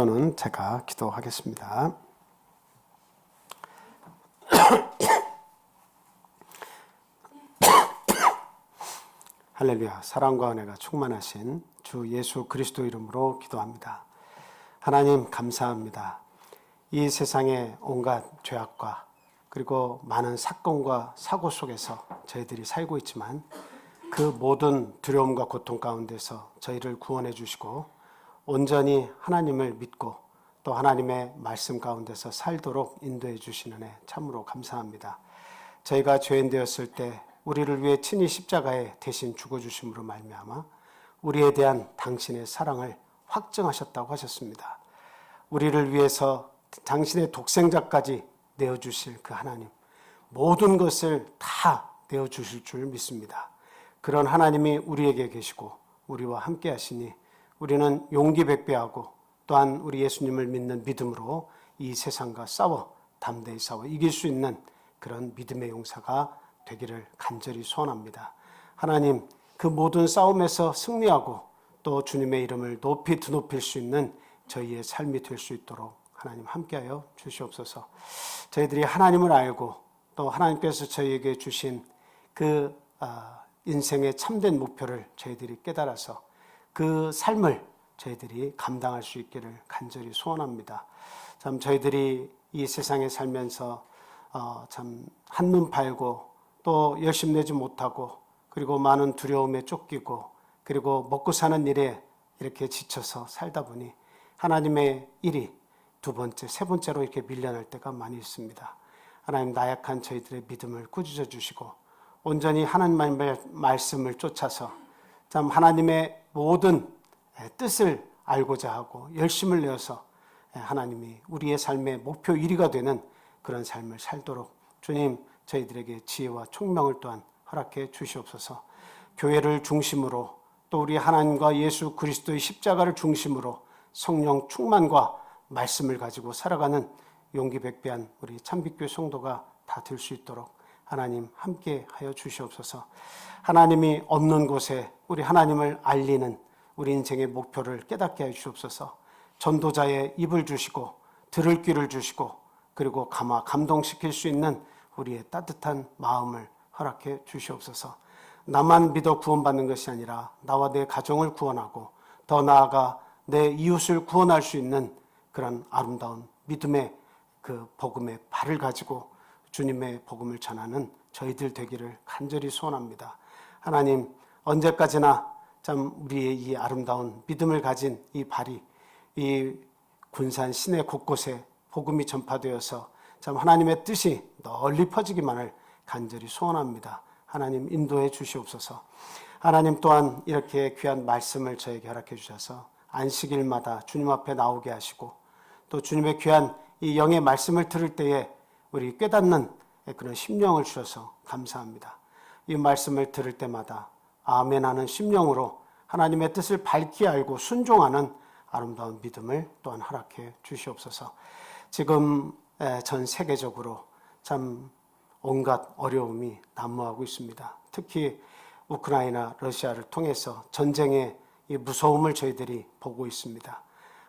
저는 제가 기도하겠습니다. 할렐루야. 사랑과 은혜가 충만하신 주 예수 그리스도 이름으로 기도합니다. 하나님 감사합니다. 이 세상의 온갖 죄악과 그리고 많은 사건과 사고 속에서 저희들이 살고 있지만 그 모든 두려움과 고통 가운데서 저희를 구원해 주시고 온전히 하나님을 믿고 또 하나님의 말씀 가운데서 살도록 인도해 주시는 애 참으로 감사합니다. 저희가 죄인 되었을 때 우리를 위해 친히 십자가에 대신 죽어주심으로 말미암아 우리에 대한 당신의 사랑을 확증하셨다고 하셨습니다. 우리를 위해서 당신의 독생자까지 내어주실 그 하나님, 모든 것을 다 내어주실 줄 믿습니다. 그런 하나님이 우리에게 계시고 우리와 함께 하시니 우리는 용기 백배하고 또한 우리 예수님을 믿는 믿음으로 이 세상과 싸워 담대히 싸워 이길 수 있는 그런 믿음의 용사가 되기를 간절히 소원합니다. 하나님, 그 모든 싸움에서 승리하고 또 주님의 이름을 높이 드높일 수 있는 저희의 삶이 될 수 있도록 하나님 함께하여 주시옵소서. 저희들이 하나님을 알고 또 하나님께서 저희에게 주신 그 인생의 참된 목표를 저희들이 깨달아서 그 삶을 저희들이 감당할 수 있기를 간절히 소원합니다. 참 저희들이 이 세상에 살면서 참 한눈 팔고 또 열심 내지 못하고 그리고 많은 두려움에 쫓기고 그리고 먹고 사는 일에 이렇게 지쳐서 살다 보니 하나님의 일이 두 번째, 세 번째로 이렇게 밀려날 때가 많이 있습니다. 하나님, 나약한 저희들의 믿음을 꾸짖어 주시고 온전히 하나님의 말씀을 쫓아서 참 하나님의 모든 뜻을 알고자 하고 열심을 내어서 하나님이 우리의 삶의 목표 1위가 되는 그런 삶을 살도록 주님 저희들에게 지혜와 총명을 또한 허락해 주시옵소서. 교회를 중심으로 또 우리 하나님과 예수 그리스도의 십자가를 중심으로 성령 충만과 말씀을 가지고 살아가는 용기 백배한 우리 참빛교회 성도가 다 될 수 있도록 하나님 함께 하여 주시옵소서. 하나님이 없는 곳에 우리 하나님을 알리는 우리 인생의 목표를 깨닫게 해 주시옵소서. 전도자의 입을 주시고 들을 귀를 주시고 그리고 감동시킬 수 있는 우리의 따뜻한 마음을 허락해 주시옵소서. 나만 믿어 구원받는 것이 아니라 나와 내 가정을 구원하고 더 나아가 내 이웃을 구원할 수 있는 그런 아름다운 믿음의 그 복음의 발을 가지고 주님의 복음을 전하는 저희들 되기를 간절히 소원합니다. 하나님, 언제까지나 참 우리의 이 아름다운 믿음을 가진 이 발이 이 군산 시내 곳곳에 복음이 전파되어서 참 하나님의 뜻이 널리 퍼지기만을 간절히 소원합니다. 하나님 인도해 주시옵소서. 하나님 또한 이렇게 귀한 말씀을 저에게 허락해 주셔서 안식일마다 주님 앞에 나오게 하시고 또 주님의 귀한 이 영의 말씀을 들을 때에 우리 깨닫는 그런 심령을 주셔서 감사합니다. 이 말씀을 들을 때마다 아멘하는 심령으로 하나님의 뜻을 밝히 알고 순종하는 아름다운 믿음을 또한 허락해 주시옵소서. 지금 전 세계적으로 참 온갖 어려움이 난무하고 있습니다. 특히 우크라이나, 러시아를 통해서 전쟁의 이 무서움을 저희들이 보고 있습니다.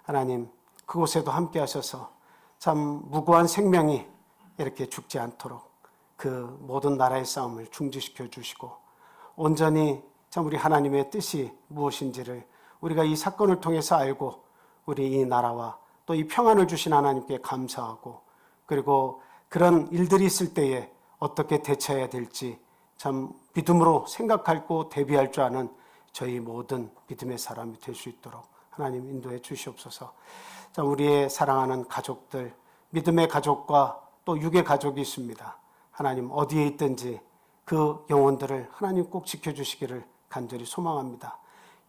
하나님, 그곳에도 함께 하셔서 참 무고한 생명이 이렇게 죽지 않도록 그 모든 나라의 싸움을 중지시켜 주시고 온전히 참 우리 하나님의 뜻이 무엇인지를 우리가 이 사건을 통해서 알고 우리 이 나라와 또 이 평안을 주신 하나님께 감사하고 그리고 그런 일들이 있을 때에 어떻게 대처해야 될지 참 믿음으로 생각하고 대비할 줄 아는 저희 모든 믿음의 사람이 될 수 있도록 하나님 인도해 주시옵소서. 참 우리의 사랑하는 가족들, 믿음의 가족과 또 육의 가족이 있습니다. 하나님 어디에 있든지 그 영혼들을 하나님 꼭 지켜주시기를 간절히 소망합니다.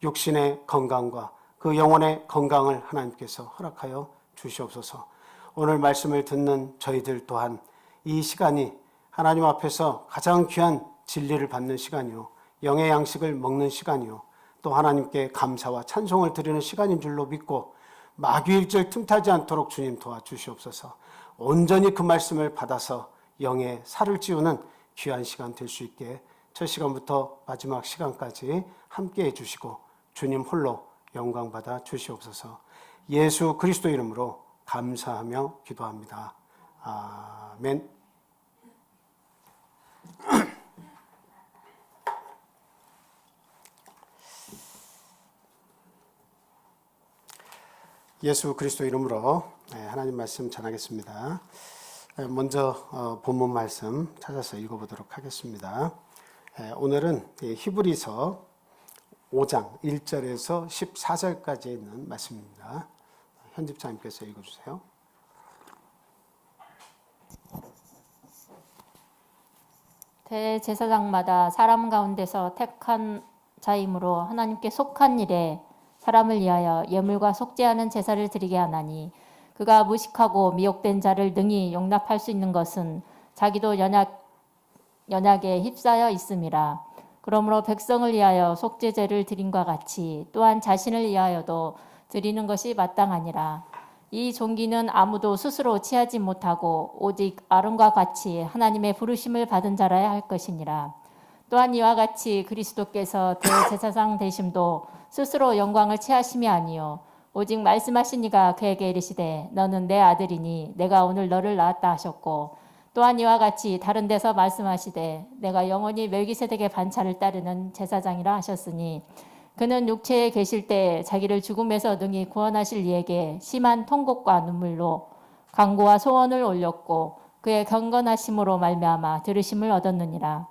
육신의 건강과 그 영혼의 건강을 하나님께서 허락하여 주시옵소서. 오늘 말씀을 듣는 저희들 또한 이 시간이 하나님 앞에서 가장 귀한 진리를 받는 시간이요, 영의 양식을 먹는 시간이요, 또 하나님께 감사와 찬송을 드리는 시간인 줄로 믿고 마귀일절 틈타지 않도록 주님 도와주시옵소서. 온전히 그 말씀을 받아서 영의 살을 찌우는 귀한 시간 될 수 있게 첫 시간부터 마지막 시간까지 함께 해주시고 주님 홀로 영광 받아 주시옵소서. 예수 그리스도 이름으로 감사하며 기도합니다. 아멘. 예수 그리스도 이름으로 하나님 말씀 전하겠습니다. 먼저 본문 말씀 찾아서 읽어보도록 하겠습니다. 오늘은 히브리서 5장 1절에서 14절까지 있는 말씀입니다. 현집사님께서 읽어주세요. 대제사장마다 사람 가운데서 택한 자이므로 하나님께 속한 일에 사람을 위하여 예물과 속죄하는 제사를 드리게 하나니 그가 무식하고 미혹된 자를 능히 용납할 수 있는 것은 자기도 연약에 휩싸여 있음이라. 그러므로 백성을 위하여 속죄제를 드림과 같이 또한 자신을 위하여도 드리는 것이 마땅하니라. 이 종기는 아무도 스스로 취하지 못하고 오직 아론과 같이 하나님의 부르심을 받은 자라야 할 것이니라. 또한 이와 같이 그리스도께서 대제사장 되심도 스스로 영광을 취하심이 아니요 오직 말씀하신 이가 그에게 이르시되 너는 내 아들이니 내가 오늘 너를 낳았다 하셨고, 또한 이와 같이 다른 데서 말씀하시되 내가 영원히 멜기세덱의 반차를 따르는 제사장이라 하셨으니 그는 육체에 계실 때 자기를 죽음에서 능히 구원하실 이에게 심한 통곡과 눈물로 간구와 소원을 올렸고 그의 경건하심으로 말미암아 들으심을 얻었느니라.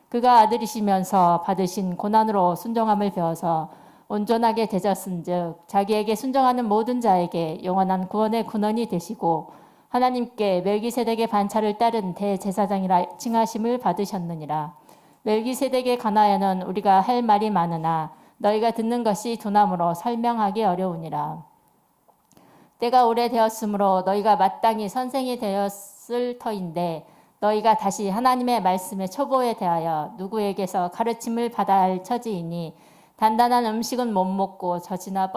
그가 아들이시면서 받으신 고난으로 순종함을 배워서 온전하게 되셨은즉 자기에게 순종하는 모든 자에게 영원한 구원의 근원이 되시고 하나님께 멜기세덱의 반차를 따른 대제사장이라 칭하심을 받으셨느니라. 멜기세덱에 관하여는 우리가 할 말이 많으나 너희가 듣는 것이 두나무로 설명하기 어려우니라. 때가 오래되었으므로 너희가 마땅히 선생이 되었을 터인데 너희가 다시 하나님의 말씀의 초보에 대하여 누구에게서 가르침을 받아야 할 처지이니 단단한 음식은 못 먹고 젖이나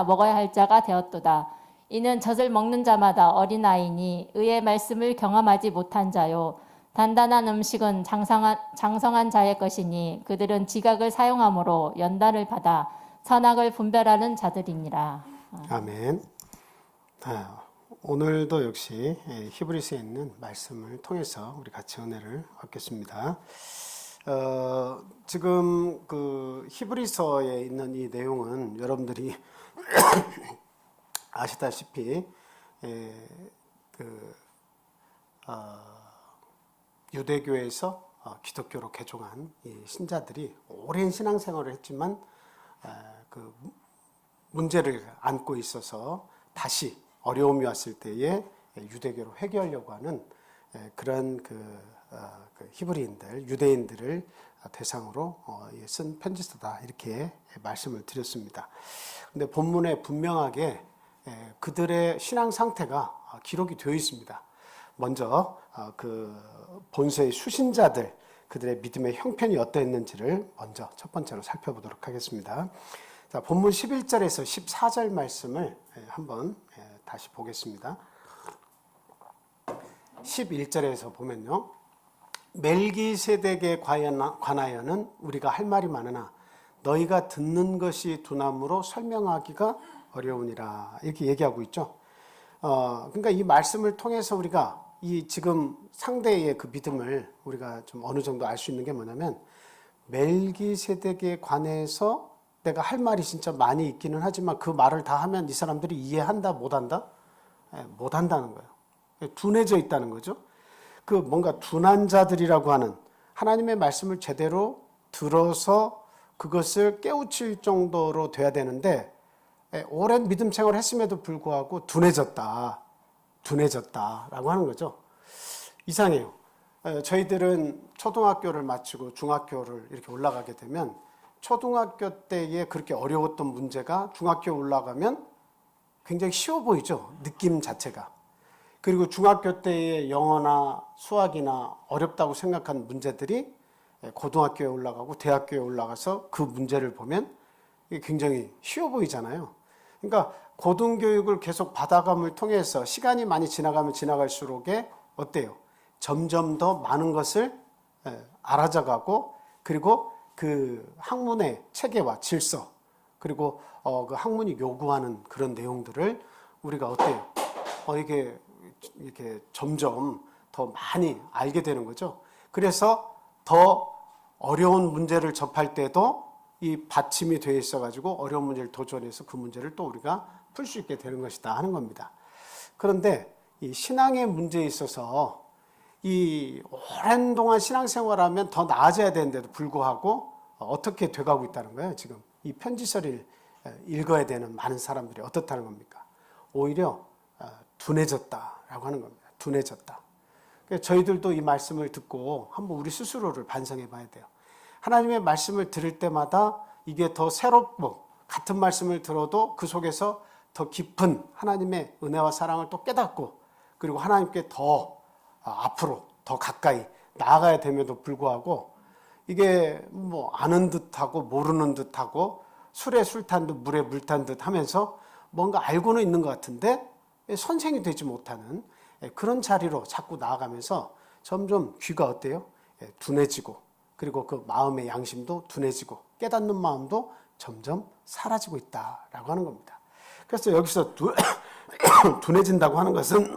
먹어야 할 자가 되었도다. 이는 젖을 먹는 자마다 어린아이니 의의 말씀을 경험하지 못한 자요 단단한 음식은 장성한 자의 것이니 그들은 지각을 사용함으로 연단을 받아 선악을 분별하는 자들이니라. 아멘. 오늘도 역시 히브리서에 있는 말씀을 통해서 우리 같이 은혜를 얻겠습니다. 지금 그 히브리서에 있는 이 내용은 여러분들이 아시다시피 유대교에서 기독교로 개종한 이 신자들이 오랜 신앙생활을 했지만 그 문제를 안고 있어서 다시 어려움이 왔을 때에 유대교로 회귀하려고 하는 그런 그 히브리인들, 유대인들을 대상으로 쓴 편지서다 이렇게 말씀을 드렸습니다. 근데 본문에 분명하게 그들의 신앙 상태가 기록이 되어 있습니다. 먼저 그 본서의 수신자들 그들의 믿음의 형편이 어떠했는지를 먼저 첫 번째로 살펴보도록 하겠습니다. 자, 본문 11절에서 14절 말씀을 한번 다시 보겠습니다. 11절에서 보면요. 멜기세덱에 관하여는 우리가 할 말이 많으나 너희가 듣는 것이 두나무로 설명하기가 어려우니라 이렇게 얘기하고 있죠. 그러니까 이 말씀을 통해서 우리가 이 지금 상대의 그 믿음을 우리가 좀 어느 정도 알 수 있는 게 뭐냐면 멜기세덱에 관해서 내가 할 말이 진짜 많이 있기는 하지만 그 말을 다 하면 이 사람들이 이해한다 못한다? 못한다는 거예요. 둔해져 있다는 거죠. 그 뭔가 둔한 자들이라고 하는 하나님의 말씀을 제대로 들어서 그것을 깨우칠 정도로 돼야 되는데 오랜 믿음 생활을 했음에도 불구하고 둔해졌다라고 하는 거죠. 이상해요. 저희들은 초등학교를 마치고 중학교를 이렇게 올라가게 되면 초등학교 때에 그렇게 어려웠던 문제가 중학교에 올라가면 굉장히 쉬워 보이죠. 느낌 자체가. 그리고 중학교 때의 영어나 수학이나 어렵다고 생각한 문제들이 고등학교에 올라가고 대학교에 올라가서 그 문제를 보면 굉장히 쉬워 보이잖아요. 그러니까 고등교육을 계속 받아감을 통해서 시간이 많이 지나가면 지나갈수록에 어때요? 점점 더 많은 것을 알아져가고 그리고 그 학문의 체계와 질서 그리고 그 학문이 요구하는 그런 내용들을 우리가 어때요? 이게 이렇게 점점 더 많이 알게 되는 거죠. 그래서 더 어려운 문제를 접할 때도 이 받침이 되어 있어가지고 어려운 문제를 도전해서 그 문제를 또 우리가 풀 수 있게 되는 것이다 하는 겁니다. 그런데 이 신앙의 문제에 있어서 이 오랜 동안 신앙생활하면 더 나아져야 되는데도 불구하고 어떻게 돼가고 있다는 거예요. 지금 이 편지서를 읽어야 되는 많은 사람들이 어떻다는 겁니까? 오히려 둔해졌다라고 하는 겁니다. 둔해졌다. 저희들도 이 말씀을 듣고 한번 우리 스스로를 반성해 봐야 돼요. 하나님의 말씀을 들을 때마다 이게 더 새롭고 같은 말씀을 들어도 그 속에서 더 깊은 하나님의 은혜와 사랑을 또 깨닫고 그리고 하나님께 더 앞으로 더 가까이 나아가야 됨에도 불구하고 이게 뭐 아는 듯하고 모르는 듯하고 술에 술 탄 듯 물에 물 탄 듯 하면서 뭔가 알고는 있는 것 같은데 선생이 되지 못하는 그런 자리로 자꾸 나아가면서 점점 귀가 어때요? 둔해지고 그리고 그 마음의 양심도 둔해지고 깨닫는 마음도 점점 사라지고 있다라고 하는 겁니다. 그래서 여기서 둔해진다고 하는 것은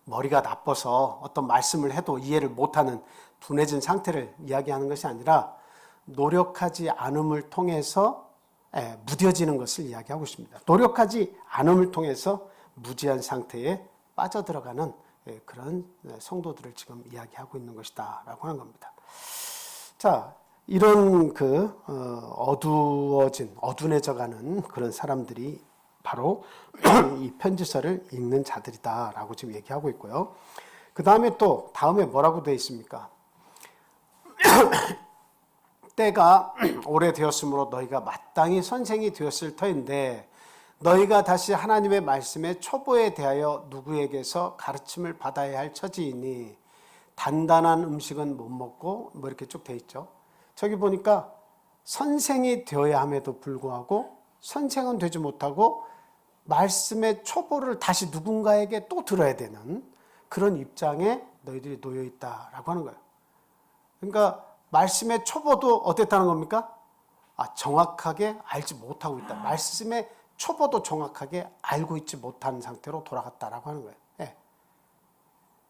머리가 나빠서 어떤 말씀을 해도 이해를 못하는 둔해진 상태를 이야기하는 것이 아니라 노력하지 않음을 통해서 무뎌지는 것을 이야기하고 있습니다. 노력하지 않음을 통해서 무지한 상태에 빠져들어가는 그런 성도들을 지금 이야기하고 있는 것이다 라고 하는 겁니다. 자, 이런 어두워져가는 그런 사람들이 바로 이 편지서를 읽는 자들이다 라고 지금 얘기하고 있고요. 그 다음에 또 다음에 뭐라고 되어 있습니까? 때가 오래되었으므로 너희가 마땅히 선생이 되었을 터인데 너희가 다시 하나님의 말씀의 초보에 대하여 누구에게서 가르침을 받아야 할 처지이니 단단한 음식은 못 먹고 뭐 이렇게 쭉 돼 있죠. 저기 보니까 선생이 되어야 함에도 불구하고 선생은 되지 못하고 말씀의 초보를 다시 누군가에게 또 들어야 되는 그런 입장에 너희들이 놓여 있다라고 하는 거예요. 그러니까 말씀의 초보도 어땠다는 겁니까? 정확하게 알지 못하고 있다. 말씀의 초보도 정확하게 알고 있지 못한 상태로 돌아갔다라고 하는 거예요. 예.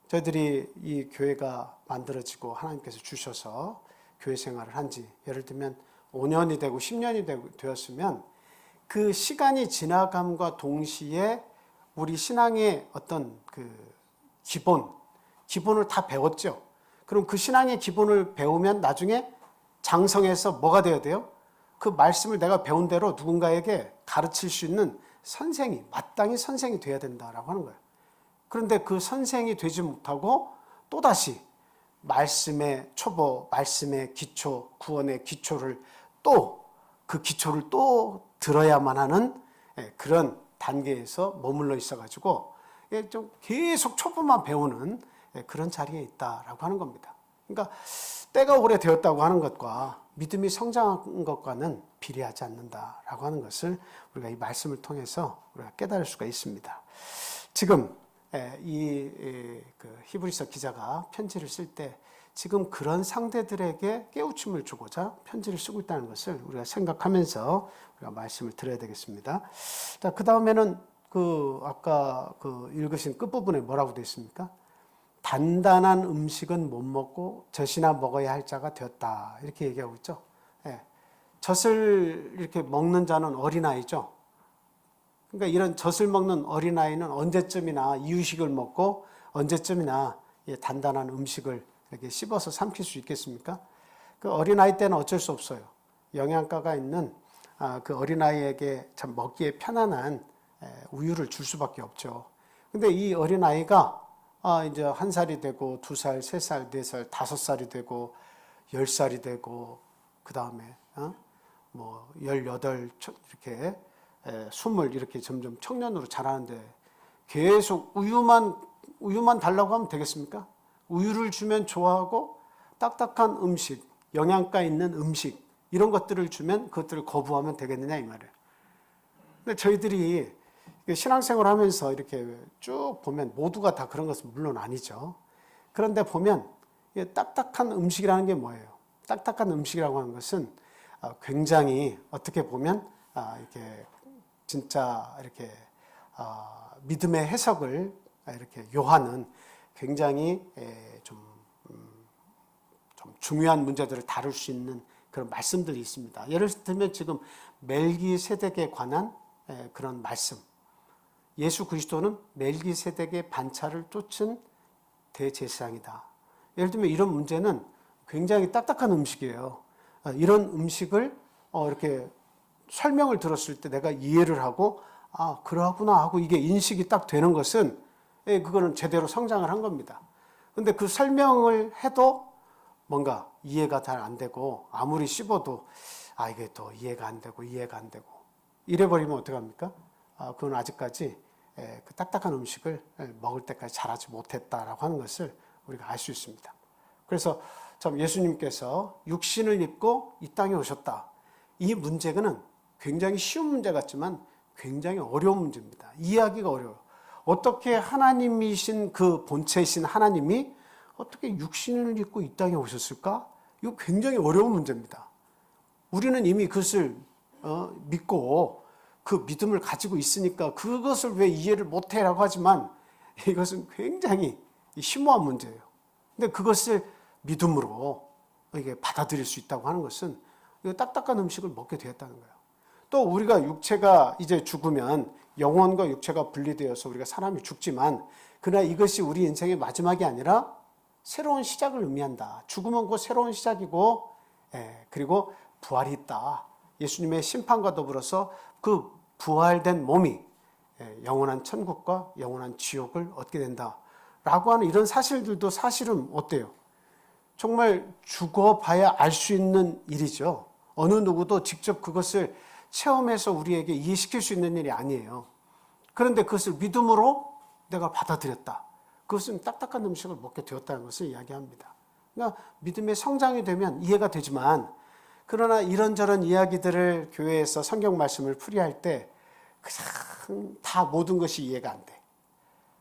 저희들이 이 교회가 만들어지고 하나님께서 주셔서 교회 생활을 한지 예를 들면 5년이 되고 10년이 되었으면 그 시간이 지나감과 동시에 우리 신앙의 어떤 기본을 다 배웠죠. 그럼 그 신앙의 기본을 배우면 나중에 장성해서 뭐가 되어야 돼요? 그 말씀을 내가 배운 대로 누군가에게 가르칠 수 있는 선생이, 마땅히 선생이 돼야 된다라고 하는 거예요. 그런데 그 선생이 되지 못하고 또다시 말씀의 초보, 말씀의 기초, 구원의 기초를 그 기초를 또 들어야만 하는 그런 단계에서 머물러 있어가지고 좀 계속 초보만 배우는 그런 자리에 있다라고 하는 겁니다. 그러니까 때가 오래되었다고 하는 것과 믿음이 성장한 것과는 비례하지 않는다라고 하는 것을 우리가 이 말씀을 통해서 우리가 깨달을 수가 있습니다. 지금 이 히브리서 기자가 편지를 쓸 때 지금 그런 상대들에게 깨우침을 주고자 편지를 쓰고 있다는 것을 우리가 생각하면서 우리가 말씀을 드려야 되겠습니다. 자, 그 다음에는 아까 읽으신 끝부분에 뭐라고 되어 있습니까? 단단한 음식은 못 먹고 젖이나 먹어야 할 자가 되었다. 이렇게 얘기하고 있죠. 예. 젖을 이렇게 먹는 자는 어린아이죠. 그러니까 이런 젖을 먹는 어린아이는 언제쯤이나 이유식을 먹고 언제쯤이나 단단한 음식을 이렇게 씹어서 삼킬 수 있겠습니까? 그 어린아이 때는 어쩔 수 없어요. 영양가가 있는 그 어린아이에게 참 먹기에 편안한 우유를 줄 수밖에 없죠. 근데 이 어린아이가 이제 1살이 되고 2살, 3살, 4살, 5살이 되고 10살이 되고 그 다음에 18 이렇게 20 이렇게 점점 청년으로 자라는데 계속 우유만 달라고 하면 되겠습니까? 우유를 주면 좋아하고 딱딱한 음식, 영양가 있는 음식 이런 것들을 주면 그것들을 거부하면 되겠느냐 이 말이에요. 근데 저희들이 신앙생활 하면서 이렇게 쭉 보면 모두가 다 그런 것은 물론 아니죠. 그런데 보면 딱딱한 음식이라는 게 뭐예요? 딱딱한 음식이라고 하는 것은 굉장히 어떻게 보면 이렇게 진짜 이렇게 믿음의 해석을 이렇게 요하는 굉장히 좀 중요한 문제들을 다룰 수 있는 그런 말씀들이 있습니다. 예를 들면 지금 멜기세덱에 관한 그런 말씀. 예수 그리스도는 멜기세덱의 반차를 쫓은 대제사장이다. 예를 들면 이런 문제는 굉장히 딱딱한 음식이에요. 이런 음식을 이렇게 설명을 들었을 때 내가 이해를 하고 그러구나 하고 이게 인식이 딱 되는 것은 그거는 제대로 성장을 한 겁니다. 근데 그 설명을 해도 뭔가 이해가 잘 안 되고 아무리 씹어도 이게 또 이해가 안 되고 이래버리면 어떡합니까? 그건 아직까지 그 딱딱한 음식을 먹을 때까지 자라지 못했다라고 하는 것을 우리가 알 수 있습니다. 그래서 참 예수님께서 육신을 입고 이 땅에 오셨다. 이 문제는 굉장히 쉬운 문제 같지만 굉장히 어려운 문제입니다. 이해하기가 어려워요. 어떻게 하나님이신 그 본체이신 하나님이 어떻게 육신을 입고 이 땅에 오셨을까? 이거 굉장히 어려운 문제입니다. 우리는 이미 그것을 믿고 그 믿음을 가지고 있으니까 그것을 왜 이해를 못해라고 하지만 이것은 굉장히 심오한 문제예요. 근데 그것을 믿음으로 이게 받아들일 수 있다고 하는 것은 이거 딱딱한 음식을 먹게 되었다는 거예요. 또 우리가 육체가 이제 죽으면 영혼과 육체가 분리되어서 우리가 사람이 죽지만 그러나 이것이 우리 인생의 마지막이 아니라 새로운 시작을 의미한다. 죽음은 곧 새로운 시작이고 그리고 부활이 있다. 예수님의 심판과 더불어서 그 부활된 몸이 영원한 천국과 영원한 지옥을 얻게 된다라고 하는 이런 사실들도 사실은 어때요? 정말 죽어봐야 알 수 있는 일이죠. 어느 누구도 직접 그것을 체험해서 우리에게 이해시킬 수 있는 일이 아니에요. 그런데 그것을 믿음으로 내가 받아들였다. 그것은 딱딱한 음식을 먹게 되었다는 것을 이야기합니다. 그러니까 믿음의 성장이 되면 이해가 되지만 그러나 이런저런 이야기들을 교회에서 성경 말씀을 풀이할 때 그냥 다 모든 것이 이해가 안 돼.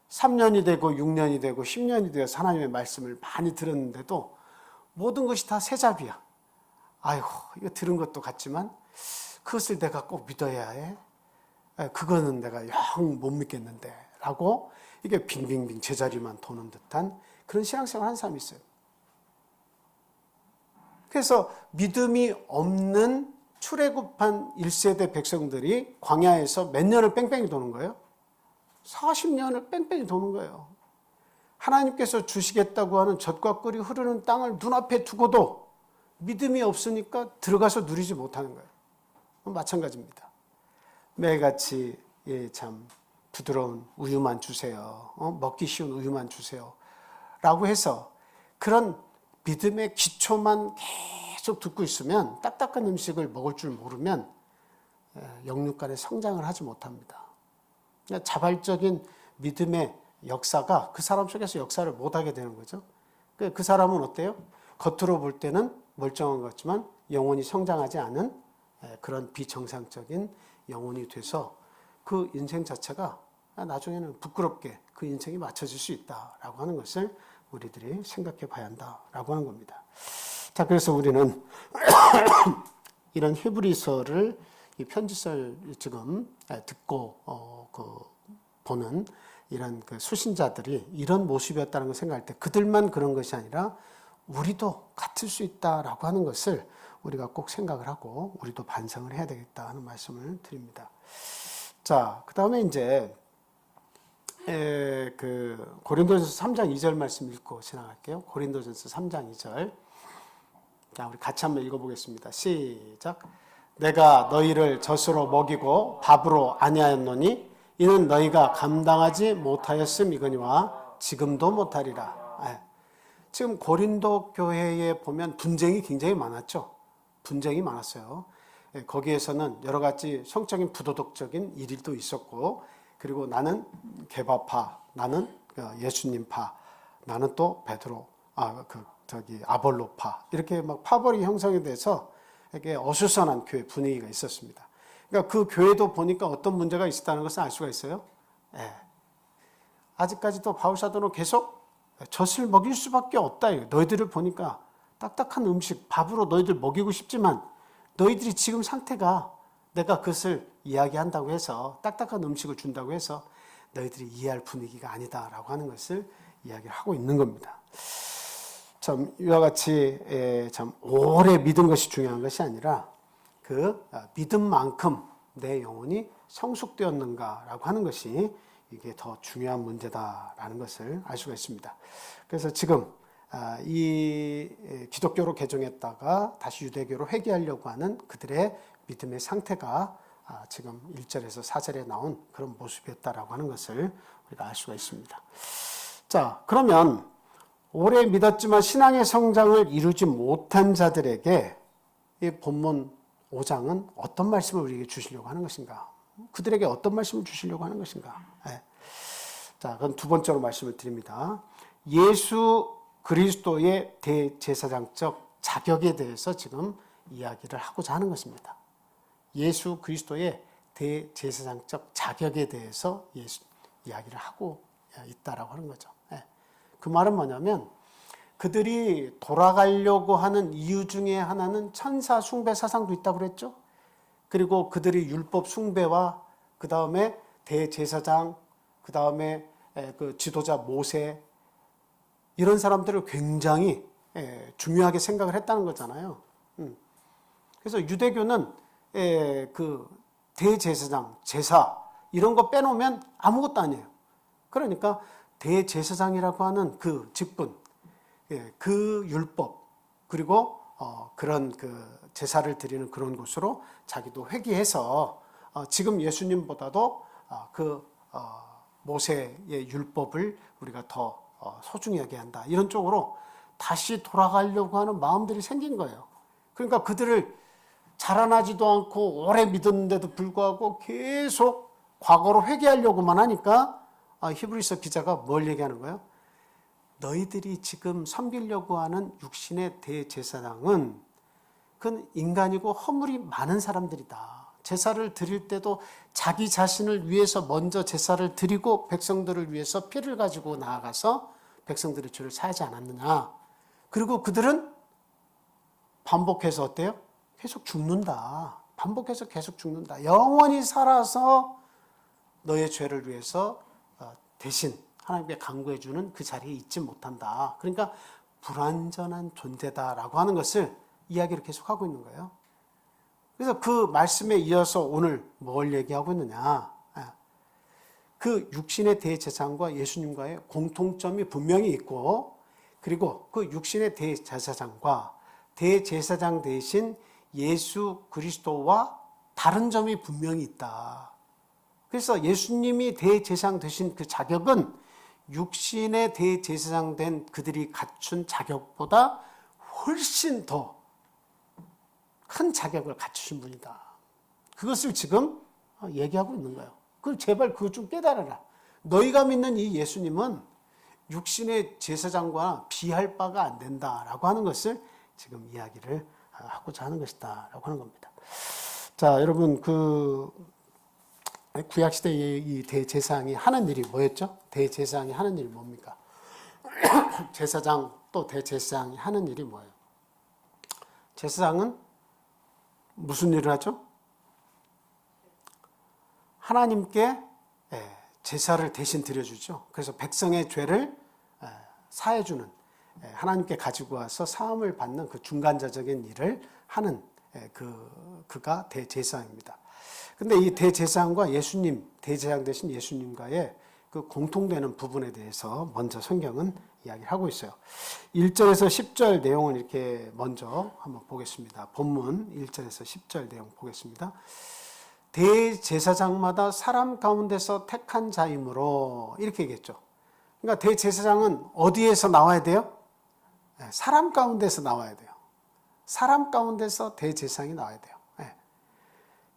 3년이 되고 6년이 되고 10년이 되어서 하나님의 말씀을 많이 들었는데도 모든 것이 다 새잡이야. 아이고 이거 들은 것도 같지만 그것을 내가 꼭 믿어야 해. 그거는 내가 영 못 믿겠는데 라고 이게 빙빙빙 제자리만 도는 듯한 그런 신앙생활 하는 사람이 있어요. 그래서 믿음이 없는 출애굽한 1세대 백성들이 광야에서 몇 년을 뺑뺑이 도는 거예요? 40년을 뺑뺑이 도는 거예요. 하나님께서 주시겠다고 하는 젖과 꿀이 흐르는 땅을 눈앞에 두고도 믿음이 없으니까 들어가서 누리지 못하는 거예요. 마찬가지입니다. 매일같이 참 부드러운 우유만 주세요. 먹기 쉬운 우유만 주세요. 라고 해서 그런 믿음의 기초만 계속 듣고 있으면 딱딱한 음식을 먹을 줄 모르면 영육 간의 성장을 하지 못합니다. 자발적인 믿음의 역사가 그 사람 속에서 역사를 못하게 되는 거죠. 그 사람은 어때요? 겉으로 볼 때는 멀쩡한 것 같지만 영혼이 성장하지 않은 그런 비정상적인 영혼이 돼서 그 인생 자체가 나중에는 부끄럽게 그 인생이 맞춰질 수 있다라고 하는 것을 우리들이 생각해 봐야 한다라고 하는 겁니다. 자, 그래서 우리는 이런 히브리서를 이 편지서를 지금 듣고 보는 이런 그 수신자들이 이런 모습이었다는 걸 생각할 때 그들만 그런 것이 아니라 우리도 같을 수 있다라고 하는 것을 우리가 꼭 생각을 하고 우리도 반성을 해야 되겠다 하는 말씀을 드립니다. 자, 그 다음에 이제 그 고린도전서 3장 2절 말씀 읽고 지나갈게요. 고린도전서 3장 2절. 자, 우리 같이 한번 읽어보겠습니다. 시작. 내가 너희를 젖으로 먹이고 밥으로 아니하였노니 이는 너희가 감당하지 못하였음이거니와 지금도 못하리라. 지금 고린도 교회에 보면 분쟁이 굉장히 많았죠. 분쟁이 많았어요. 거기에서는 여러 가지 성적인 부도덕적인 일도 있었고, 그리고 나는 개바파, 나는 예수님파, 나는 또 베드로, 아볼로파, 이렇게 막 파벌이 형성이 돼서 이렇게 어수선한 교회 분위기가 있었습니다. 그러니까 그 교회도 보니까 어떤 문제가 있었다는 것을 알 수가 있어요. 아직까지도 바울 사도는 계속 젖을 먹일 수밖에 없다. 너희들을 보니까 딱딱한 음식, 밥으로 너희들 먹이고 싶지만 너희들이 지금 상태가 내가 그것을 이야기한다고 해서 딱딱한 음식을 준다고 해서 너희들이 이해할 분위기가 아니다라고 하는 것을 이야기를 하고 있는 겁니다. 참 이와 같이 참 오래 믿은 것이 중요한 것이 아니라 그 믿음만큼 내 영혼이 성숙되었는가라고 하는 것이 이게 더 중요한 문제다라는 것을 알 수가 있습니다. 그래서 지금 이 기독교로 개종했다가 다시 유대교로 회귀하려고 하는 그들의 믿음의 상태가 지금 1절에서 4절에 나온 그런 모습이었다라고 하는 것을 우리가 알 수가 있습니다. 자, 그러면 오래 믿었지만 신앙의 성장을 이루지 못한 자들에게 이 본문 5장은 어떤 말씀을 우리에게 주시려고 하는 것인가? 그들에게 어떤 말씀을 주시려고 하는 것인가? 네. 자, 그럼 두 번째로 말씀을 드립니다. 예수 그리스도의 대제사장적 자격에 대해서 지금 이야기를 하고자 하는 것입니다. 예수 그리스도의 대제사장적 자격에 대해서 이야기를 하고 있다라고 하는 거죠. 네. 그 말은 뭐냐면 그들이 돌아가려고 하는 이유 중에 하나는 천사 숭배 사상도 있다고 그랬죠. 그리고 그들이 율법 숭배와 그 다음에 대제사장, 그 다음에 그 지도자 모세 이런 사람들을 굉장히 중요하게 생각을 했다는 거잖아요. 그래서 유대교는 그 대제사장, 제사 이런 거 빼놓으면 아무것도 아니에요. 그러니까 대제사장이라고 하는 그 직분, 그 율법 그리고 그런 그 제사를 드리는 그런 곳으로 자기도 회귀해서 지금 예수님보다도 그 모세의 율법을 우리가 더 소중히 여겨야 한다. 이런 쪽으로 다시 돌아가려고 하는 마음들이 생긴 거예요. 그러니까 그들을 자라나지도 않고 오래 믿었는데도 불구하고 계속 과거로 회귀하려고만 하니까 히브리서 기자가 뭘 얘기하는 거예요? 너희들이 지금 섬기려고 하는 육신의 대제사장은 그건 인간이고 허물이 많은 사람들이다. 제사를 드릴 때도 자기 자신을 위해서 먼저 제사를 드리고 백성들을 위해서 피를 가지고 나아가서 백성들의 죄를 사하지 않았느냐. 그리고 그들은 반복해서 어때요? 계속 죽는다. 반복해서 계속 죽는다. 영원히 살아서 너의 죄를 위해서 대신 하나님께 간구해주는 그 자리에 있지 못한다. 그러니까 불완전한 존재다라고 하는 것을 이야기를 계속하고 있는 거예요. 그래서 그 말씀에 이어서 오늘 뭘 얘기하고 있느냐. 그 육신의 대제사장과 예수님과의 공통점이 분명히 있고 그리고 그 육신의 대제사장과 대제사장 대신 예수 그리스도와 다른 점이 분명히 있다. 그래서 예수님이 대제사장 되신 그 자격은 육신의 대제사장 된 그들이 갖춘 자격보다 훨씬 더 큰 자격을 갖추신 분이다. 그것을 지금 얘기하고 있는 거예요. 그럼 제발 그것 좀 깨달아라. 너희가 믿는 이 예수님은 육신의 제사장과 비할 바가 안 된다라고 하는 것을 지금 이야기를 하고자 하는 것이다라고 하는 겁니다. 자, 여러분 그 구약 시대의 이 대제사장이 하는 일이 뭐였죠? 대제사장이 하는 일이 뭡니까? 제사장 또 대제사장이 하는 일이 뭐예요? 제사장은 무슨 일을 하죠? 하나님께 제사를 대신 드려주죠. 그래서 백성의 죄를 사해주는, 하나님께 가지고 와서 사함을 받는 그 중간자적인 일을 하는 그가 대제사장입니다. 근데 이 대제사장과 예수님, 대제사장 되신 예수님과의 그 공통되는 부분에 대해서 먼저 성경은 이야기를 하고 있어요. 1절에서 10절 내용을 이렇게 먼저 한번 보겠습니다. 본문 1절에서 10절 내용 보겠습니다. 대제사장마다 사람 가운데서 택한 자이므로 이렇게 얘기했죠. 그러니까 대제사장은 어디에서 나와야 돼요? 사람 가운데서 나와야 돼요. 사람 가운데서 대제사장이 나와야 돼요.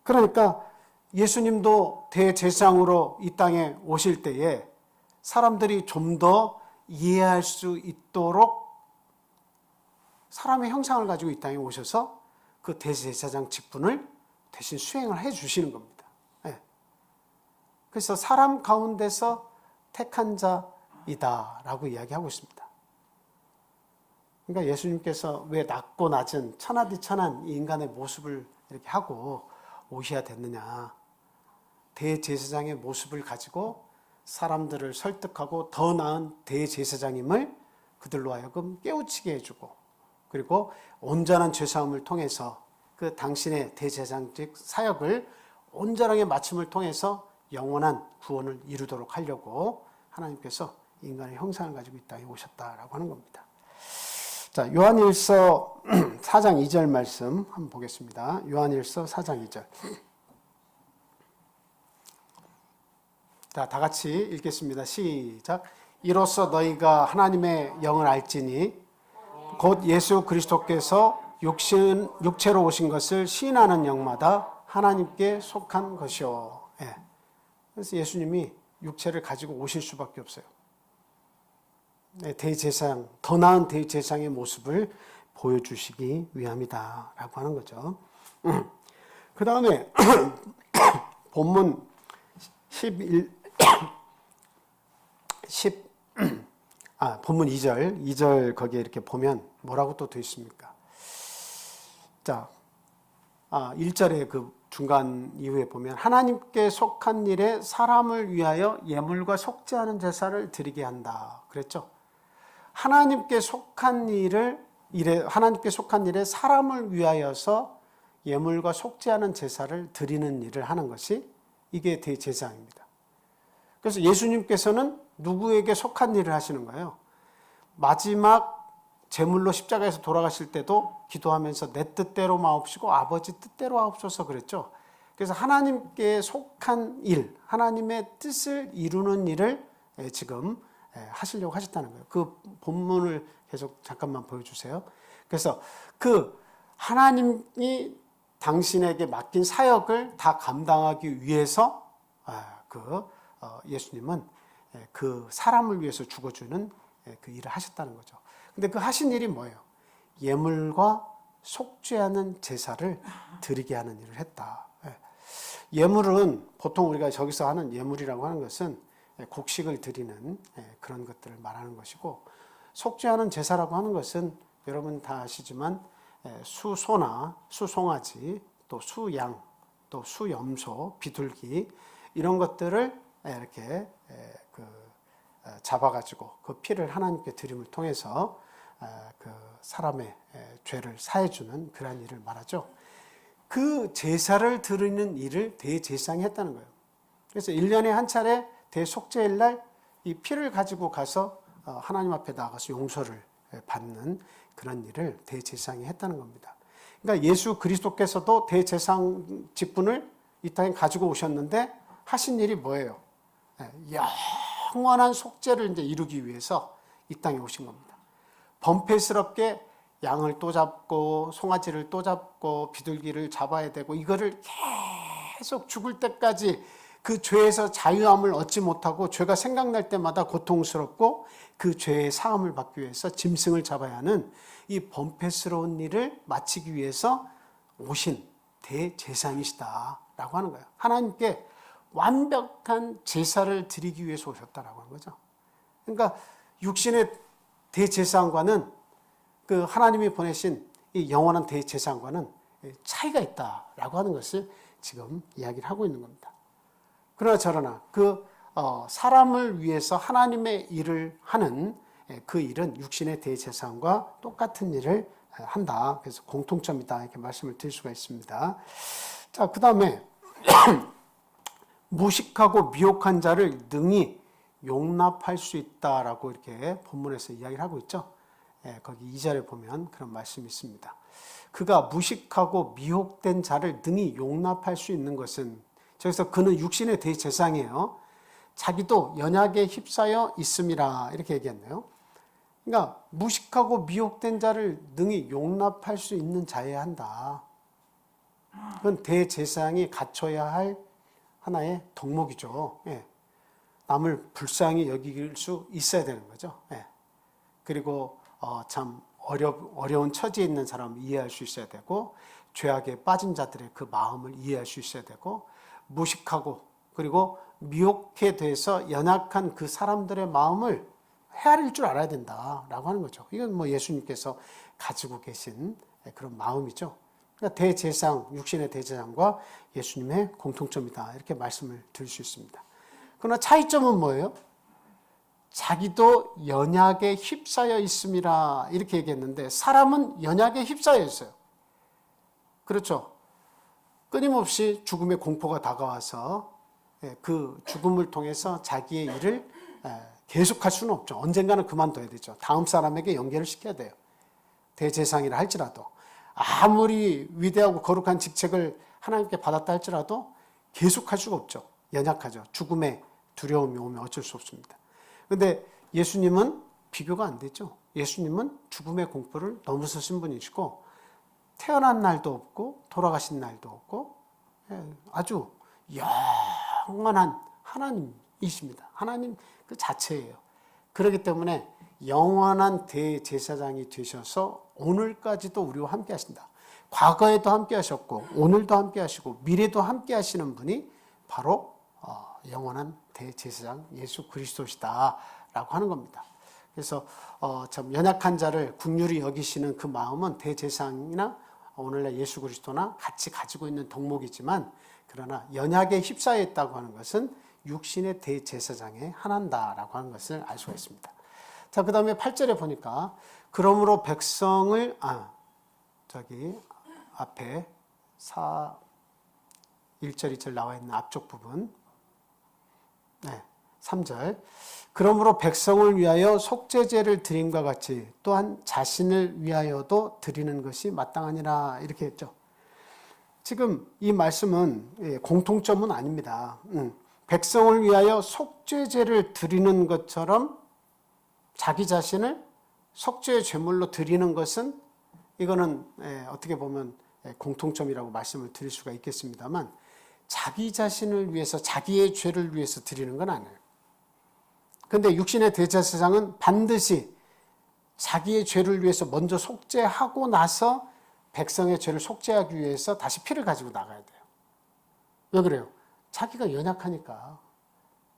그러니까 예수님도 대제사장으로 이 땅에 오실 때에 사람들이 좀 더 이해할 수 있도록 사람의 형상을 가지고 이 땅에 오셔서 그 대제사장 직분을 대신 수행을 해 주시는 겁니다. 그래서 사람 가운데서 택한 자이다라고 이야기하고 있습니다. 그러니까 예수님께서 왜 낮고 낮은 천하디천한 이 인간의 모습을 이렇게 하고 오셔야 됐느냐. 대제사장의 모습을 가지고 사람들을 설득하고 더 나은 대제사장임을 그들로 하여금 깨우치게 해주고, 그리고 온전한 죄사함을 통해서 그 당신의 대제사장직 사역을 온전하게 마침을 통해서 영원한 구원을 이루도록 하려고 하나님께서 인간의 형상을 가지고 이 땅에 오셨다라고 하는 겁니다. 자, 요한일서 4장 2절 말씀 한번 보겠습니다. 요한일서 4장 2절. 자, 다 같이 읽겠습니다. 시작. 이로써 너희가 하나님의 영을 알지니 곧 예수 그리스도께서 육체로 오신 것을 시인하는 영마다 하나님께 속한 것이요. 예. 그래서 예수님이 육체를 가지고 오실 수밖에 없어요. 대제사장, 더 나은 대제사장의 모습을 보여주시기 위함이다 라고 하는 거죠. 그 다음에 본문 본문 2절 거기에 이렇게 보면 뭐라고 또 되어 있습니까? 자, 1절에 그 중간 이후에 보면 하나님께 속한 일에 사람을 위하여 예물과 속죄하는 제사를 드리게 한다 그랬죠. 하나님께 속한 일에 사람을 위하여서 예물과 속죄하는 제사를 드리는 일을 하는 것이 이게 대제사장입니다. 그래서 예수님께서는 누구에게 속한 일을 하시는 거예요? 마지막 제물로 십자가에서 돌아가실 때도 기도하면서 내 뜻대로 마옵시고 아버지 뜻대로 하옵소서 그랬죠. 그래서 하나님께 속한 일, 하나님의 뜻을 이루는 일을 지금 하시려고 하셨다는 거예요. 그 본문을 계속 잠깐만 보여주세요. 그래서 그 하나님이 당신에게 맡긴 사역을 다 감당하기 위해서 예수님은 그 사람을 위해서 죽어주는 그 일을 하셨다는 거죠. 근데 그 하신 일이 뭐예요? 예물과 속죄하는 제사를 드리게 하는 일을 했다. 예물은 보통 우리가 저기서 하는 예물이라고 하는 것은 곡식을 드리는 그런 것들을 말하는 것이고, 속죄하는 제사라고 하는 것은 여러분 다 아시지만 수소나 수송아지, 또 수양, 또 수염소, 비둘기 이런 것들을 이렇게 잡아가지고 그 피를 하나님께 드림을 통해서 그 사람의 죄를 사해주는 그러한 일을 말하죠. 그 제사를 드리는 일을 대제사장이 했다는 거예요. 그래서 1년에 한 차례 대속죄일 날 이 피를 가지고 가서 하나님 앞에 나가서 용서를 받는 그런 일을 대제사장이 했다는 겁니다. 그러니까 예수 그리스도께서도 대제사장 직분을 이 땅에 가지고 오셨는데 하신 일이 뭐예요? 영원한 속죄를 이제 이루기 위해서 이 땅에 오신 겁니다. 범패스럽게 양을 또 잡고 송아지를 또 잡고 비둘기를 잡아야 되고 이거를 계속 죽을 때까지 그 죄에서 자유함을 얻지 못하고 죄가 생각날 때마다 고통스럽고 그 죄의 사함을 받기 위해서 짐승을 잡아야 하는 이 범패스러운 일을 마치기 위해서 오신 대제사장이시다라고 하는 거예요. 하나님께 완벽한 제사를 드리기 위해서 오셨다라고 하는 거죠. 그러니까 육신의 대제사장과는 그 하나님이 보내신 이 영원한 대제사장과는 차이가 있다라고 하는 것을 지금 이야기를 하고 있는 겁니다. 그러나 저러나 그 사람을 위해서 하나님의 일을 하는 그 일은 육신의 대제사장과 똑같은 일을 한다. 그래서 공통점이다 이렇게 말씀을 드릴 수가 있습니다. 자, 그 다음에 무식하고 미혹한 자를 능히 용납할 수 있다라고 이렇게 본문에서 이야기를 하고 있죠. 거기 2절에 보면 그런 말씀이 있습니다. 그가 무식하고 미혹된 자를 능히 용납할 수 있는 것은, 저기서 그는 육신의 대제사장이에요. 자기도 연약에 휩싸여 있음이라 이렇게 얘기했네요. 그러니까 무식하고 미혹된 자를 능히 용납할 수 있는 자여야 한다. 그건 대제사장이 갖춰야 할 하나의 덕목이죠. 남을 불쌍히 여길 수 있어야 되는 거죠. 그리고 참 어려운 처지에 있는 사람을 이해할 수 있어야 되고, 죄악에 빠진 자들의 그 마음을 이해할 수 있어야 되고, 무식하고 그리고 미혹에 대해서 연약한 그 사람들의 마음을 헤아릴 줄 알아야 된다라고 하는 거죠. 이건 뭐 예수님께서 가지고 계신 그런 마음이죠. 그러니까 대제사장, 육신의 대제사장과 예수님의 공통점이다. 이렇게 말씀을 드릴 수 있습니다. 그러나 차이점은 뭐예요? 자기도 연약에 휩싸여 있음이라 이렇게 얘기했는데 사람은 연약에 휩싸여 있어요. 그렇죠? 끊임없이 죽음의 공포가 다가와서 그 죽음을 통해서 자기의 일을 계속할 수는 없죠. 언젠가는 그만둬야 되죠. 다음 사람에게 연결을 시켜야 돼요. 대제사장이라 할지라도 아무리 위대하고 거룩한 직책을 하나님께 받았다 할지라도 계속할 수가 없죠. 연약하죠. 죽음의 두려움이 오면 어쩔 수 없습니다. 그런데 예수님은 비교가 안 되죠. 예수님은 죽음의 공포를 넘어서신 분이시고 태어난 날도 없고 돌아가신 날도 없고 아주 영원한 하나님이십니다. 하나님 그 자체예요. 그렇기 때문에 영원한 대제사장이 되셔서 오늘까지도 우리와 함께 하신다. 과거에도 함께 하셨고 오늘도 함께 하시고 미래도 함께 하시는 분이 바로 영원한 대제사장 예수 그리스도시다 라고 하는 겁니다. 그래서 참 연약한 자를 긍휼히 여기시는 그 마음은 대제사장이나 오늘날 예수 그리스도나 같이 가지고 있는 덕목이지만 그러나 연약에 휩싸여 있다고 하는 것은 육신의 대제사장에 한한다라고 하는 것을 알 수가 있습니다. 자, 그 다음에 8절에 보니까 그러므로 백성을 저기 앞에 1절 2절 나와 있는 앞쪽 부분 3절 그러므로 백성을 위하여 속죄제를 드림과 같이 또한 자신을 위하여도 드리는 것이 마땅하니라 이렇게 했죠. 지금 이 말씀은 공통점은 아닙니다. 백성을 위하여 속죄제를 드리는 것처럼 자기 자신을 속죄의 제물로 드리는 것은 이거는 어떻게 보면 공통점이라고 말씀을 드릴 수가 있겠습니다만 자기 자신을 위해서 자기의 죄를 위해서 드리는 건 아니에요. 그런데 육신의 대제사장은 반드시 자기의 죄를 위해서 먼저 속죄하고 나서 백성의 죄를 속죄하기 위해서 다시 피를 가지고 나가야 돼요. 왜 그래요? 자기가 연약하니까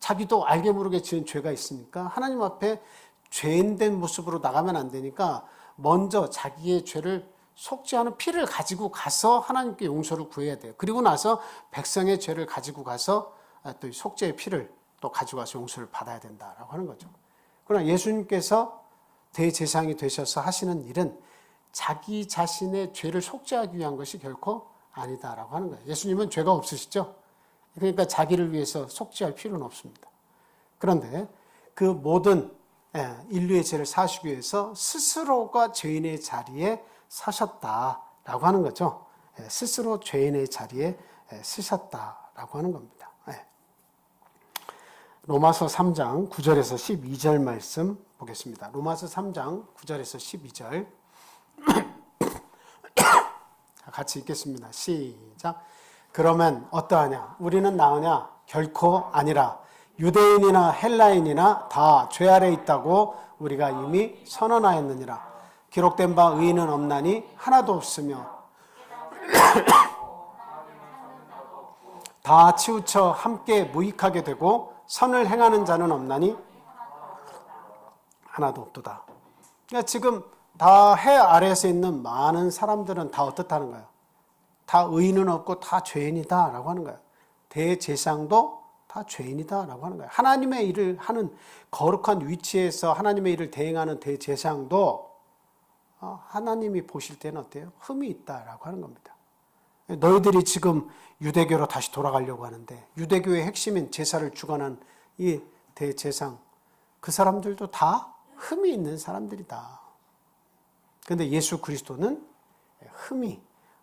자기도 알게 모르게 지은 죄가 있으니까 하나님 앞에 죄인된 모습으로 나가면 안 되니까 먼저 자기의 죄를 속죄하는 피를 가지고 가서 하나님께 용서를 구해야 돼요. 그리고 나서 백성의 죄를 가지고 가서 또 속죄의 피를 또 가지고 가서 용서를 받아야 된다라고 하는 거죠. 그러나 예수님께서 대제사장이 되셔서 하시는 일은 자기 자신의 죄를 속죄하기 위한 것이 결코 아니다라고 하는 거예요. 예수님은 죄가 없으시죠? 그러니까 자기를 위해서 속죄할 필요는 없습니다. 그런데 그 모든 인류의 죄를 사시기 위해서 스스로가 죄인의 자리에 사셨다라고 하는 거죠. 스스로 죄인의 자리에 쓰셨다라고 하는 겁니다. 로마서 3장 9절에서 12절 말씀 보겠습니다. 로마서 3장 9절에서 12절 같이 읽겠습니다. 시작. 그러면 어떠하냐? 우리는 나으냐? 결코 아니라 유대인이나 헬라인이나 다 죄 아래 있다고 우리가 이미 선언하였느니라. 기록된 바 의인은 없나니 하나도 없으며 다 치우쳐 함께 무익하게 되고 선을 행하는 자는 없나니 하나도 없도다. 그러니까 지금 다 해 아래에서 있는 많은 사람들은 다 어떻다는 거예요? 다 의인은 없고 다 죄인이다라고 하는 거예요. 대제사장도 다 죄인이다라고 하는 거예요. 하나님의 일을 하는 거룩한 위치에서 하나님의 일을 대행하는 대제사장도 하나님이 보실 때는 어때요? 흠이 있다라고 하는 겁니다. 너희들이 지금 유대교로 다시 돌아가려고 하는데 유대교의 핵심인 제사를 주관한 이 대제사장 그 사람들도 다 흠이 있는 사람들이다. 그런데 예수 그리스도는 흠이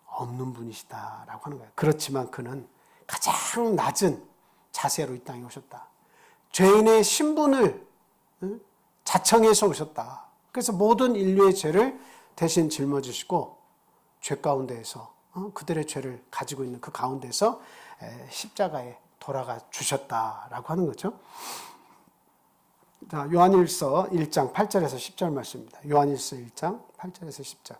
없는 분이시다라고 하는 거예요. 그렇지만 그는 가장 낮은 자세로 이 땅에 오셨다. 죄인의 신분을 자청해서 오셨다. 그래서 모든 인류의 죄를 대신 짊어지시고 죄 가운데에서 그들의 죄를 가지고 있는 그 가운데서 십자가에 돌아가 주셨다라고 하는 거죠. 자, 요한일서 1장 8절에서 10절 말씀입니다. 요한일서 1장 8절에서 10절.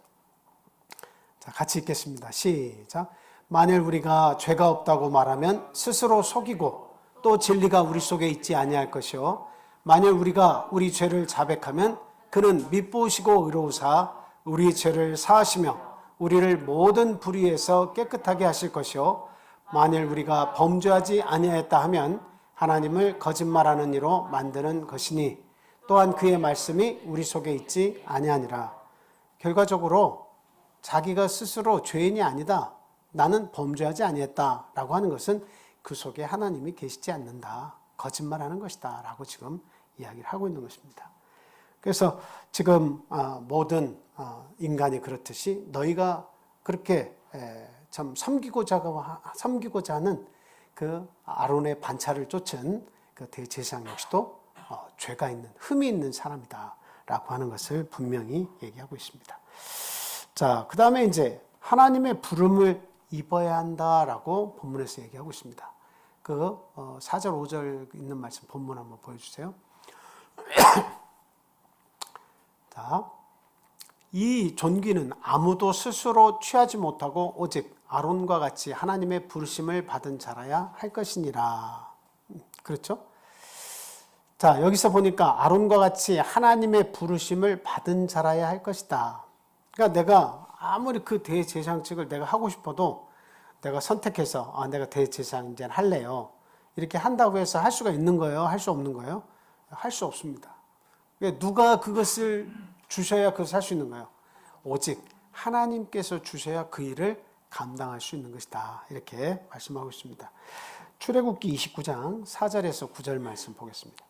자, 같이 읽겠습니다. 시작. 만일 우리가 죄가 없다고 말하면 스스로 속이고 또 진리가 우리 속에 있지 아니할 것이요 만일 우리가 우리 죄를 자백하면 그는 미쁘시고 의로우사 우리 죄를 사하시며 우리를 모든 불의에서 깨끗하게 하실 것이요 만일 우리가 범죄하지 아니하였다 하면 하나님을 거짓말하는 이로 만드는 것이니 또한 그의 말씀이 우리 속에 있지 아니하니라. 결과적으로 자기가 스스로 죄인이 아니다, 나는 범죄하지 아니했다라고 하는 것은 그 속에 하나님이 계시지 않는다, 거짓말하는 것이다 라고 지금 이야기를 하고 있는 것입니다. 그래서 지금 모든 인간이 그렇듯이 너희가 그렇게 참 섬기고자 하는 그 아론의 반차를 쫓은 그 대제사장 역시도 죄가 있는, 흠이 있는 사람이다 라고 하는 것을 분명히 얘기하고 있습니다. 자, 그 다음에 이제 하나님의 부름을 입어야 한다라고 본문에서 얘기하고 있습니다. 그 4절 5절 있는 말씀 본문 한번 보여주세요. 자, 이 존귀는 아무도 스스로 취하지 못하고 오직 아론과 같이 하나님의 부르심을 받은 자라야 할 것이니라. 그렇죠? 자, 여기서 보니까 아론과 같이 하나님의 부르심을 받은 자라야 할 것이다. 그러니까 내가 아무리 그 대제사장직을 내가 하고 싶어도 내가 선택해서 내가 대제사장 이제 할래요, 이렇게 한다고 해서 할 수가 있는 거예요? 할 수 없는 거예요? 할 수 없습니다. 누가 그것을 주셔야 그것을 할 수 있는 거예요? 오직 하나님께서 주셔야 그 일을 감당할 수 있는 것이다, 이렇게 말씀하고 있습니다. 출애굽기 29장 4절에서 9절 말씀 보겠습니다.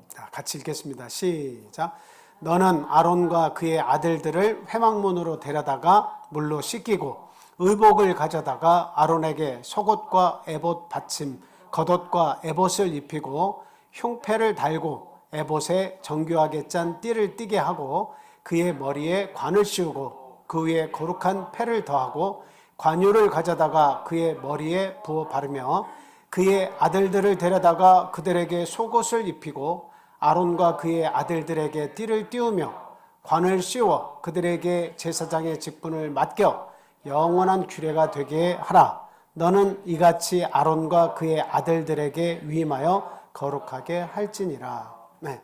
자, 같이 읽겠습니다. 시작. 너는 아론과 그의 아들들을 회막문으로 데려다가 물로 씻기고 의복을 가져다가 아론에게 속옷과 에봇 받침, 겉옷과 에봇을 입히고 흉패를 달고 에봇에 정교하게 짠 띠를 띠게 하고 그의 머리에 관을 씌우고 그 위에 거룩한 패를 더하고 관유를 가져다가 그의 머리에 부어 바르며 그의 아들들을 데려다가 그들에게 속옷을 입히고 아론과 그의 아들들에게 띠를 띄우며 관을 씌워 그들에게 제사장의 직분을 맡겨 영원한 규례가 되게 하라. 너는 이같이 아론과 그의 아들들에게 위임하여 거룩하게 할지니라. 네.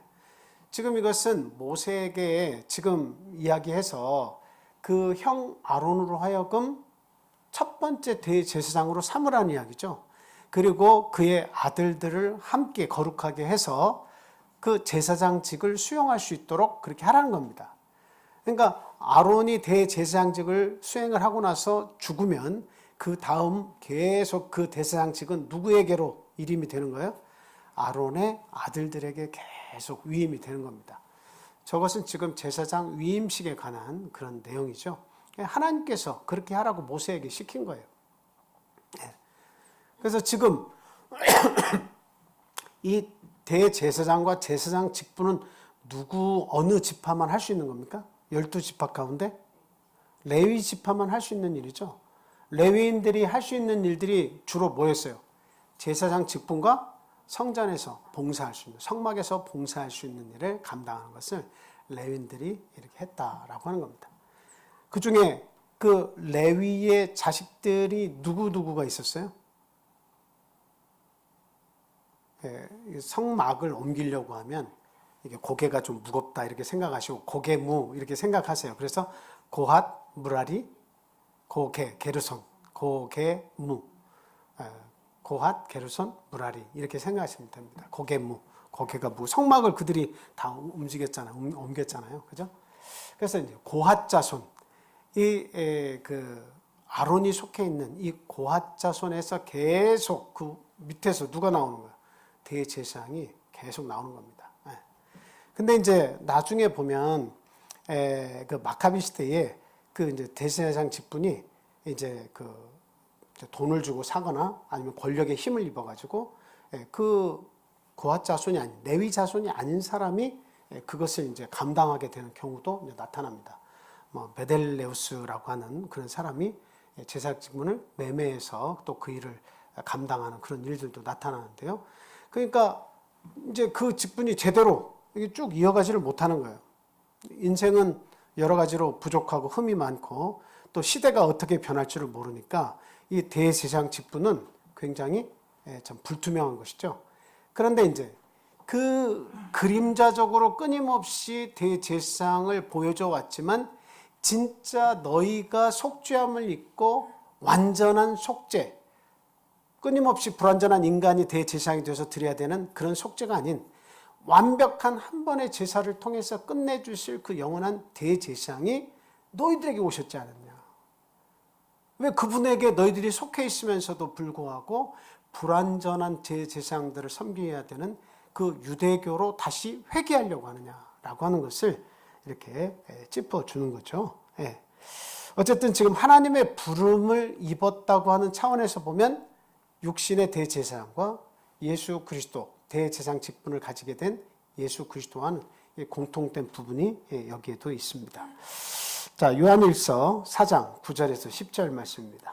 지금 이것은 모세에게 지금 이야기해서 그 형 아론으로 하여금 첫 번째 대제사장으로 삼으라는 이야기죠. 그리고 그의 아들들을 함께 거룩하게 해서 그 제사장직을 수용할 수 있도록 그렇게 하라는 겁니다. 그러니까 아론이 대제사장직을 수행을 하고 나서 죽으면 그 다음 계속 그 대제사장직은 누구에게로 일임이 되는 거예요? 아론의 아들들에게 계속 위임이 되는 겁니다. 저것은 지금 제사장 위임식에 관한 그런 내용이죠. 하나님께서 그렇게 하라고 모세에게 시킨 거예요. 그래서 지금 이 대제사장과 제사장 직분은 어느 지파만 할 수 있는 겁니까? 12지파 가운데 레위 지파만 할 수 있는 일이죠. 레위인들이 할 수 있는 일들이 주로 뭐였어요? 제사장 직분과 성전에서 봉사할 수 있는, 성막에서 봉사할 수 있는 일을 감당하는 것을 레위인들이 이렇게 했다라고 하는 겁니다. 그 중에 그 레위의 자식들이 누구가 있었어요? 성막을 옮기려고 하면 이게 고개가 좀 무겁다 이렇게 생각하시고 고개무 이렇게 생각하세요. 그래서 고핫, 무라리, 고개, 게르손, 고개무, 고핫, 게르손, 무라리 이렇게 생각하시면 됩니다. 고개무, 고개가 무, 성막을 그들이 다 옮겼잖아요, 그죠? 그래서 이제 고핫 자손, 그 아론이 속해 있는 이 고핫 자손에서 계속 그 밑에서 누가 나오는 거예요? 대제사장이 계속 나오는 겁니다. 근데 이제 나중에 보면 그 마카비 시대에 그 이제 대제사장 직분이 이제 그 돈을 주고 사거나 아니면 권력의 힘을 입어가지고 그 고핫 자손이 아닌 레위 자손이 아닌 사람이 그것을 이제 감당하게 되는 경우도 이제 나타납니다. 뭐 베델레우스라고 하는 그런 사람이 제사 직분을 매매해서 또 그 일을 감당하는 그런 일들도 나타나는데요. 그러니까 이제 그 직분이 제대로 쭉 이어가지를 못하는 거예요. 인생은 여러 가지로 부족하고 흠이 많고 또 시대가 어떻게 변할지를 모르니까 이 대제사장 직분은 굉장히 참 불투명한 것이죠. 그런데 이제 그 그림자적으로 끊임없이 대제사장을 보여줘 왔지만 진짜 너희가 속죄함을 입고 완전한 속죄, 끊임없이 불완전한 인간이 대제사장이 되어서 드려야 되는 그런 속죄가 아닌 완벽한 한 번의 제사를 통해서 끝내주실 그 영원한 대제사장이 너희들에게 오셨지 않았냐. 왜 그분에게 너희들이 속해 있으면서도 불구하고 불완전한 대제사장들을 섬겨야 되는 그 유대교로 다시 회귀하려고 하느냐라고 하는 것을 이렇게 짚어주는 거죠. 예. 어쨌든 지금 하나님의 부름을 입었다고 하는 차원에서 보면 육신의 대제사장과 예수 그리스도 대제사장 직분을 가지게 된 예수 그리스도와는 공통된 부분이 여기에도 있습니다. 자, 요한일서 4장 9절에서 10절 말씀입니다.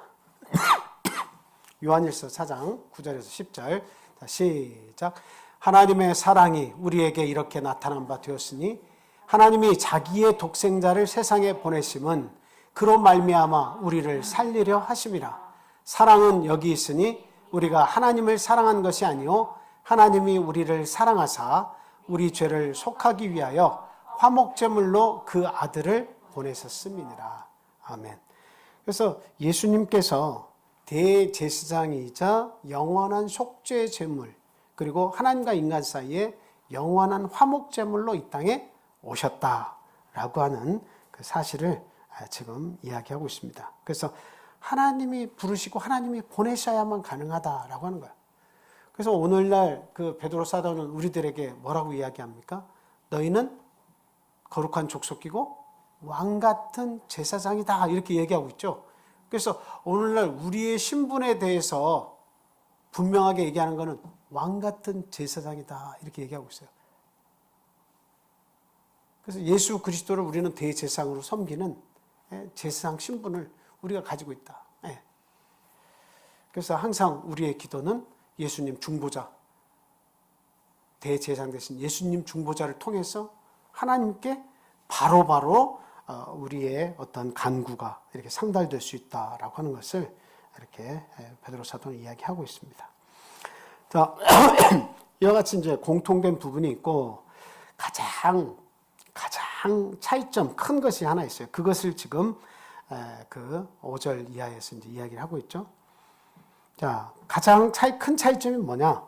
요한일서 4장 9절에서 10절 시작. 하나님의 사랑이 우리에게 이렇게 나타난 바 되었으니 하나님이 자기의 독생자를 세상에 보내심은 그로 말미암아 우리를 살리려 하심이라. 사랑은 여기 있으니 우리가 하나님을 사랑한 것이 아니요 하나님이 우리를 사랑하사 우리 죄를 속하기 위하여 화목제물로 그 아들을 보내셨음이니라. 아멘. 그래서 예수님께서 대제사장이자 영원한 속죄 제물 그리고 하나님과 인간 사이에 영원한 화목제물로 이 땅에 오셨다라고 하는 그 사실을 지금 이야기하고 있습니다. 그래서 하나님이 부르시고 하나님이 보내셔야만 가능하다라고 하는 거예요. 그래서 오늘날 그 베드로 사도는 우리들에게 뭐라고 이야기합니까? 너희는 거룩한 족속이고 왕 같은 제사장이다 이렇게 얘기하고 있죠. 그래서 오늘날 우리의 신분에 대해서 분명하게 얘기하는 것은 왕 같은 제사장이다 이렇게 얘기하고 있어요. 그래서 예수 그리스도를 우리는 대제사장으로 섬기는 제사장 신분을 우리가 가지고 있다. 그래서 항상 우리의 기도는 예수님 중보자, 대제사장 대신 예수님 중보자를 통해서 하나님께 바로바로 우리의 어떤 간구가 이렇게 상달될 수 있다라고 하는 것을 이렇게 베드로 사도는 이야기하고 있습니다. 자, 이와 같이 이제 공통된 부분이 있고 가장 차이점 큰 것이 하나 있어요. 그것을 지금 그 5절 이하에서 이제 이야기를 하고 있죠. 자, 가장 큰 차이점이 뭐냐?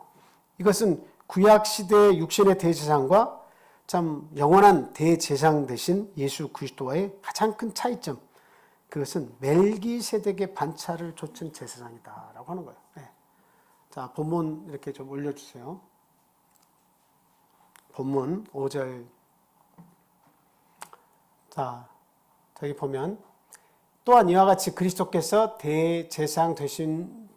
이것은 구약 시대의 육신의 대제사장과 참 영원한 대제사장 대신 예수 그리스도와의 가장 큰 차이점. 그것은 멜기세덱의 반차를 좇은 제사장이다라고 하는 거예요. 자, 본문 이렇게 좀 올려주세요. 본문 5절. 자, 저기 보면 또한 이와 같이 그리스도께서 대제사장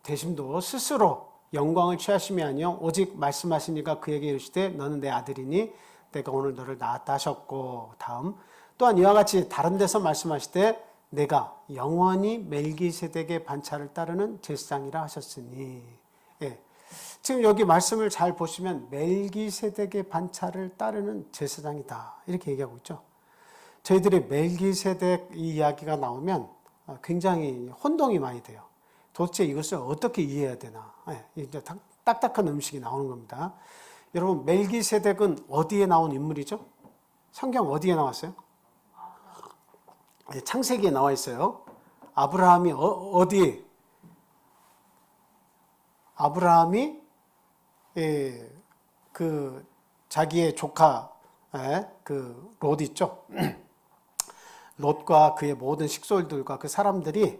되심도 스스로 영광을 취하심이 아니요 오직 말씀하시니까 그에게 이르시되 너는 내 아들이니 내가 오늘 너를 낳았다 하셨고, 다음 또한 이와 같이 다른 데서 말씀하시되 내가 영원히 멜기세덱의 반차를 따르는 제사장이라 하셨으니. 지금 여기 말씀을 잘 보시면 멜기세덱의 반차를 따르는 제사장이다 이렇게 얘기하고 있죠. 저희들이 멜기세덱 이 이야기가 나오면 굉장히 혼동이 많이 돼요. 도대체 이것을 어떻게 이해해야 되나. 이제 딱딱한 음식이 나오는 겁니다. 여러분, 멜기세덱은 어디에 나온 인물이죠? 성경 어디에 나왔어요? 창세기에 나와 있어요. 아브라함이 어디에? 아브라함이 그 자기의 조카 그 롯 있죠. 롯과 그의 모든 식솔들과 그 사람들이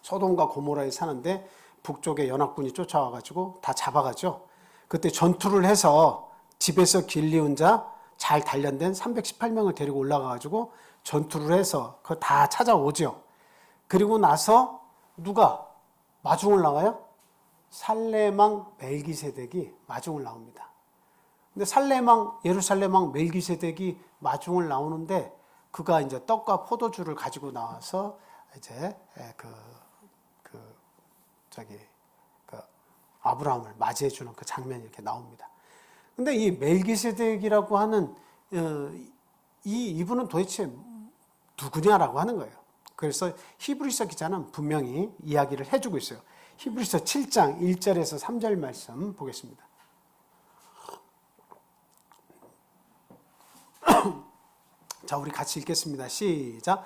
소돔과 고모라에 사는데 북쪽에 연합군이 쫓아와가지고 다 잡아가죠. 그때 전투를 해서 집에서 길리운 자 잘 단련된 318명을 데리고 올라가가지고 전투를 해서 그거 다 찾아오죠. 그리고 나서 누가 마중을 나와요? 살레망 멜기세덱이 마중을 나옵니다. 근데 예루살렘 왕 멜기세덱이 마중을 나오는데 그가 이제 떡과 포도주를 가지고 나와서 이제 아브라함을 맞이해 주는 그 장면이 이렇게 나옵니다. 근데 이 멜기세덱이라고 하는 이분은 도대체 누구냐라고 하는 거예요. 그래서 히브리서 기자는 분명히 이야기를 해주고 있어요. 히브리서 7장 1절에서 3절 말씀 보겠습니다. 자, 우리 같이 읽겠습니다. 시작.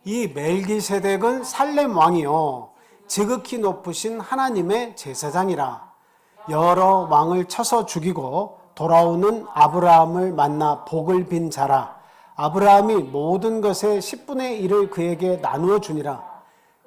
이 멜기세덱은 살렘 왕이요 지극히 높으신 하나님의 제사장이라. 여러 왕을 쳐서 죽이고 돌아오는 아브라함을 만나 복을 빈 자라. 아브라함이 모든 것의 10분의 1을 그에게 나누어 주니라.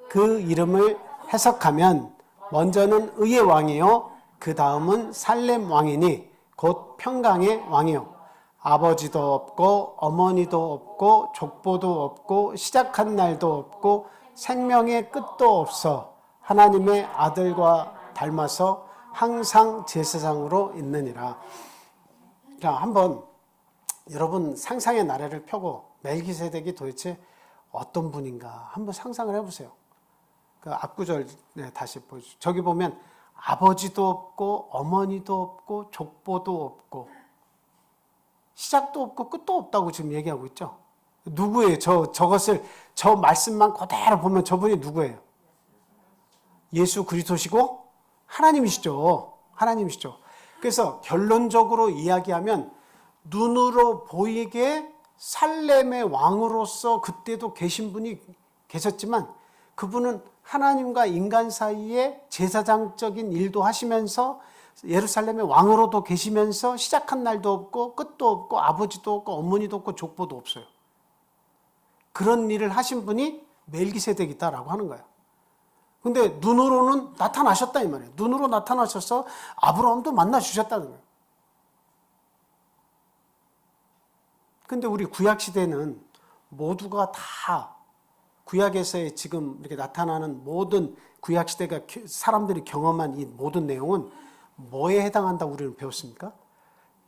그 이름을 해석하면 먼저는 의의 왕이요 그 다음은 살렘 왕이니 곧 평강의 왕이요 아버지도 없고 어머니도 없고 족보도 없고 시작한 날도 없고 생명의 끝도 없어 하나님의 아들과 닮아서 항상 제사장으로 있느니라. 자, 한번 여러분 상상의 나래를 펴고 멜기세덱이 도대체 어떤 분인가 한번 상상을 해보세요. 그 앞구절 다시 보여주죠. 저기 보면 아버지도 없고 어머니도 없고 족보도 없고 시작도 없고 끝도 없다고 지금 얘기하고 있죠. 누구예요? 저 말씀만 그대로 보면 저분이 누구예요? 예수 그리스도시고 하나님이시죠. 하나님이시죠. 그래서 결론적으로 이야기하면 눈으로 보이게 살렘의 왕으로서 그때도 계신 분이 계셨지만 그분은 하나님과 인간 사이에 제사장적인 일도 하시면서 예루살렘의 왕으로도 계시면서 시작한 날도 없고 끝도 없고 아버지도 없고 어머니도 없고 족보도 없어요. 그런 일을 하신 분이 멜기세덱이다라고 하는 거예요. 근데 눈으로는 나타나셨다 이 말이에요. 눈으로 나타나셔서 아브라함도 만나 주셨다는 거예요. 근데 우리 구약 시대는 모두가 다 구약에서의 지금 이렇게 나타나는 모든 구약 시대가 사람들이 경험한 이 모든 내용은 뭐에 해당한다고 우리는 배웠습니까?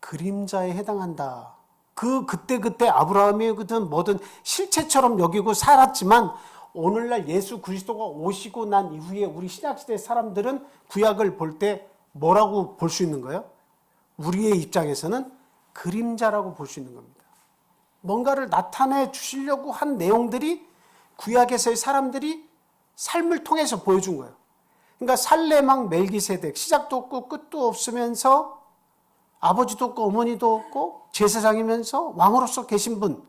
그림자에 해당한다. 그때 아브라함이 뭐든 실체처럼 여기고 살았지만 오늘날 예수 그리스도가 오시고 난 이후에 우리 신약시대 사람들은 구약을 볼 때 뭐라고 볼 수 있는 거예요? 우리의 입장에서는 그림자라고 볼 수 있는 겁니다. 뭔가를 나타내 주시려고 한 내용들이 구약에서의 사람들이 삶을 통해서 보여준 거예요. 그러니까 살레망 멜기세덱 시작도 없고 끝도 없으면서 아버지도 없고 어머니도 없고 제사장이면서 왕으로서 계신 분,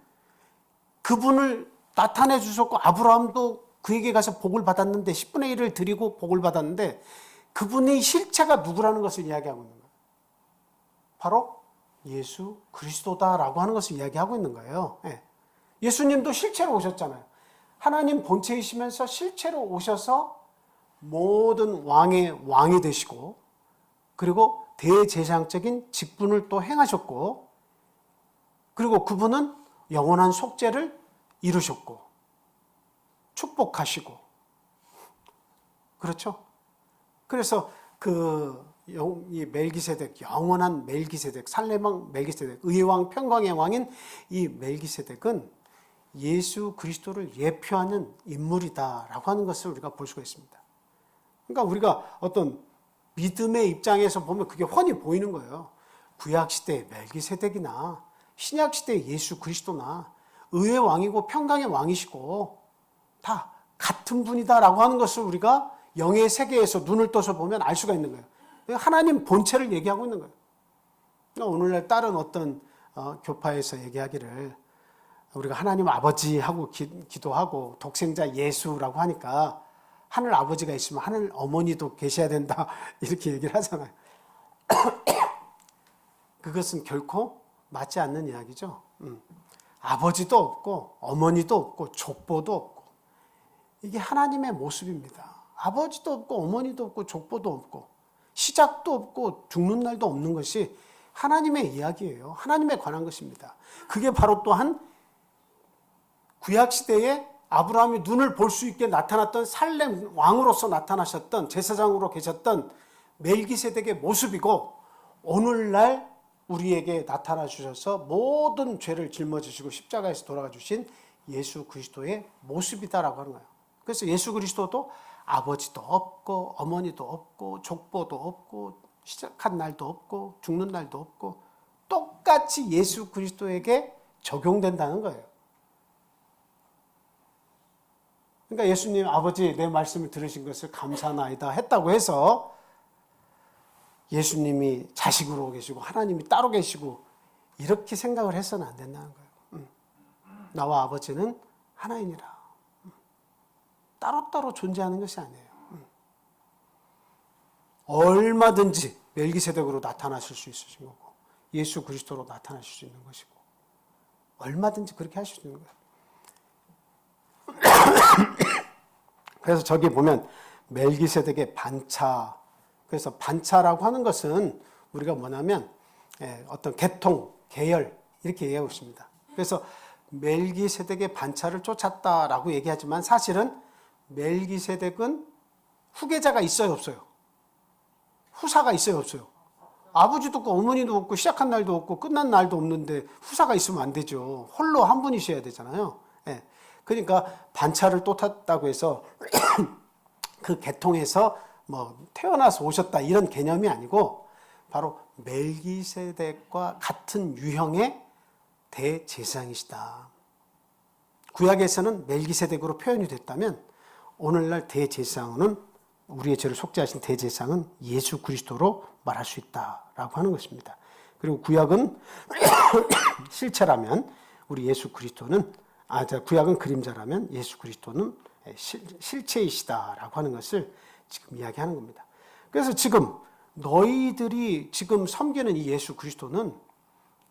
그분을 나타내 주셨고 아브라함도 그에게 가서 복을 받았는데 10분의 1을 드리고 복을 받았는데 그분의 실체가 누구라는 것을 이야기하고 있는 거예요. 바로 예수 그리스도다라고 하는 것을 이야기하고 있는 거예요. 예수님도 실체로 오셨잖아요. 하나님 본체이시면서 실체로 오셔서 모든 왕의 왕이 되시고 그리고 대제사장적인 직분을 또 행하셨고 그리고 그분은 영원한 속죄를 이루셨고 축복하시고 그렇죠? 그래서 이 멜기세덱, 영원한 멜기세덱, 살레망 멜기세덱, 의왕 평강의 왕인 이 멜기세덱은 예수 그리스도를 예표하는 인물이다라고 하는 것을 우리가 볼 수가 있습니다. 그러니까 우리가 어떤 믿음의 입장에서 보면 그게 훤히 보이는 거예요. 구약시대의 멜기세덱이나 신약시대의 예수 그리스도나 의의 왕이고 평강의 왕이시고 다 같은 분이다라고 하는 것을 우리가 영의 세계에서 눈을 떠서 보면 알 수가 있는 거예요. 하나님 본체를 얘기하고 있는 거예요. 오늘날 다른 어떤 교파에서 얘기하기를 우리가 하나님 아버지 하고 기도하고 독생자 예수라고 하니까 하늘 아버지가 있으면 하늘 어머니도 계셔야 된다 이렇게 얘기를 하잖아요. 그것은 결코 맞지 않는 이야기죠. 아버지도 없고 어머니도 없고 족보도 없고 이게 하나님의 모습입니다. 아버지도 없고 어머니도 없고 족보도 없고 시작도 없고 죽는 날도 없는 것이 하나님의 이야기예요. 하나님에 관한 것입니다. 그게 바로 또한 구약시대에 아브라함이 눈을 볼 수 있게 나타났던 살렘 왕으로서 나타나셨던 제사장으로 계셨던 멜기세덱의 모습이고 오늘날 우리에게 나타나 주셔서 모든 죄를 짊어지시고 십자가에서 돌아가 주신 예수 그리스도의 모습이다라고 하는 거예요. 그래서 예수 그리스도도 아버지도 없고 어머니도 없고 족보도 없고 시작한 날도 없고 죽는 날도 없고 똑같이 예수 그리스도에게 적용된다는 거예요. 그러니까 예수님 아버지 내 말씀을 들으신 것을 감사하나이다 했다고 해서 예수님이 자식으로 계시고 하나님이 따로 계시고 이렇게 생각을 해서는 안 된다는 거예요. 나와 아버지는 하나이니라. 따로따로 존재하는 것이 아니에요. 얼마든지 멜기세덱으로 나타나실 수 있으신 거고 예수 그리스도로 나타나실 수 있는 것이고 얼마든지 그렇게 하실 수 있는 거예요. 그래서 저기 보면 멜기세덱의 반차, 그래서 반차라고 하는 것은 우리가 뭐냐면 어떤 계통, 계열 이렇게 얘기하고 있습니다. 그래서 멜기세덱의 반차를 쫓았다라고 얘기하지만 사실은 멜기세덱은 후계자가 있어요, 없어요? 후사가 있어요, 없어요? 아버지도 없고 어머니도 없고 시작한 날도 없고 끝난 날도 없는데 후사가 있으면 안 되죠. 홀로 한 분이셔야 되잖아요. 예. 그러니까 반차를 쫓았다고 해서 그 계통에서 뭐 태어나서 오셨다 이런 개념이 아니고 바로 멜기세덱과 같은 유형의 대제사장이시다. 구약에서는 멜기세덱으로 표현이 됐다면 오늘날 대제사장은 우리의 죄를 속죄하신 대제사장은 예수 그리스도로 말할 수 있다라고 하는 것입니다. 그리고 구약은 실체라면 우리 예수 그리스도는 구약은 그림자라면 예수 그리스도는 실체이시다라고 하는 것을 지금 이야기하는 겁니다. 그래서 지금 너희들이 지금 섬기는 이 예수 그리스도는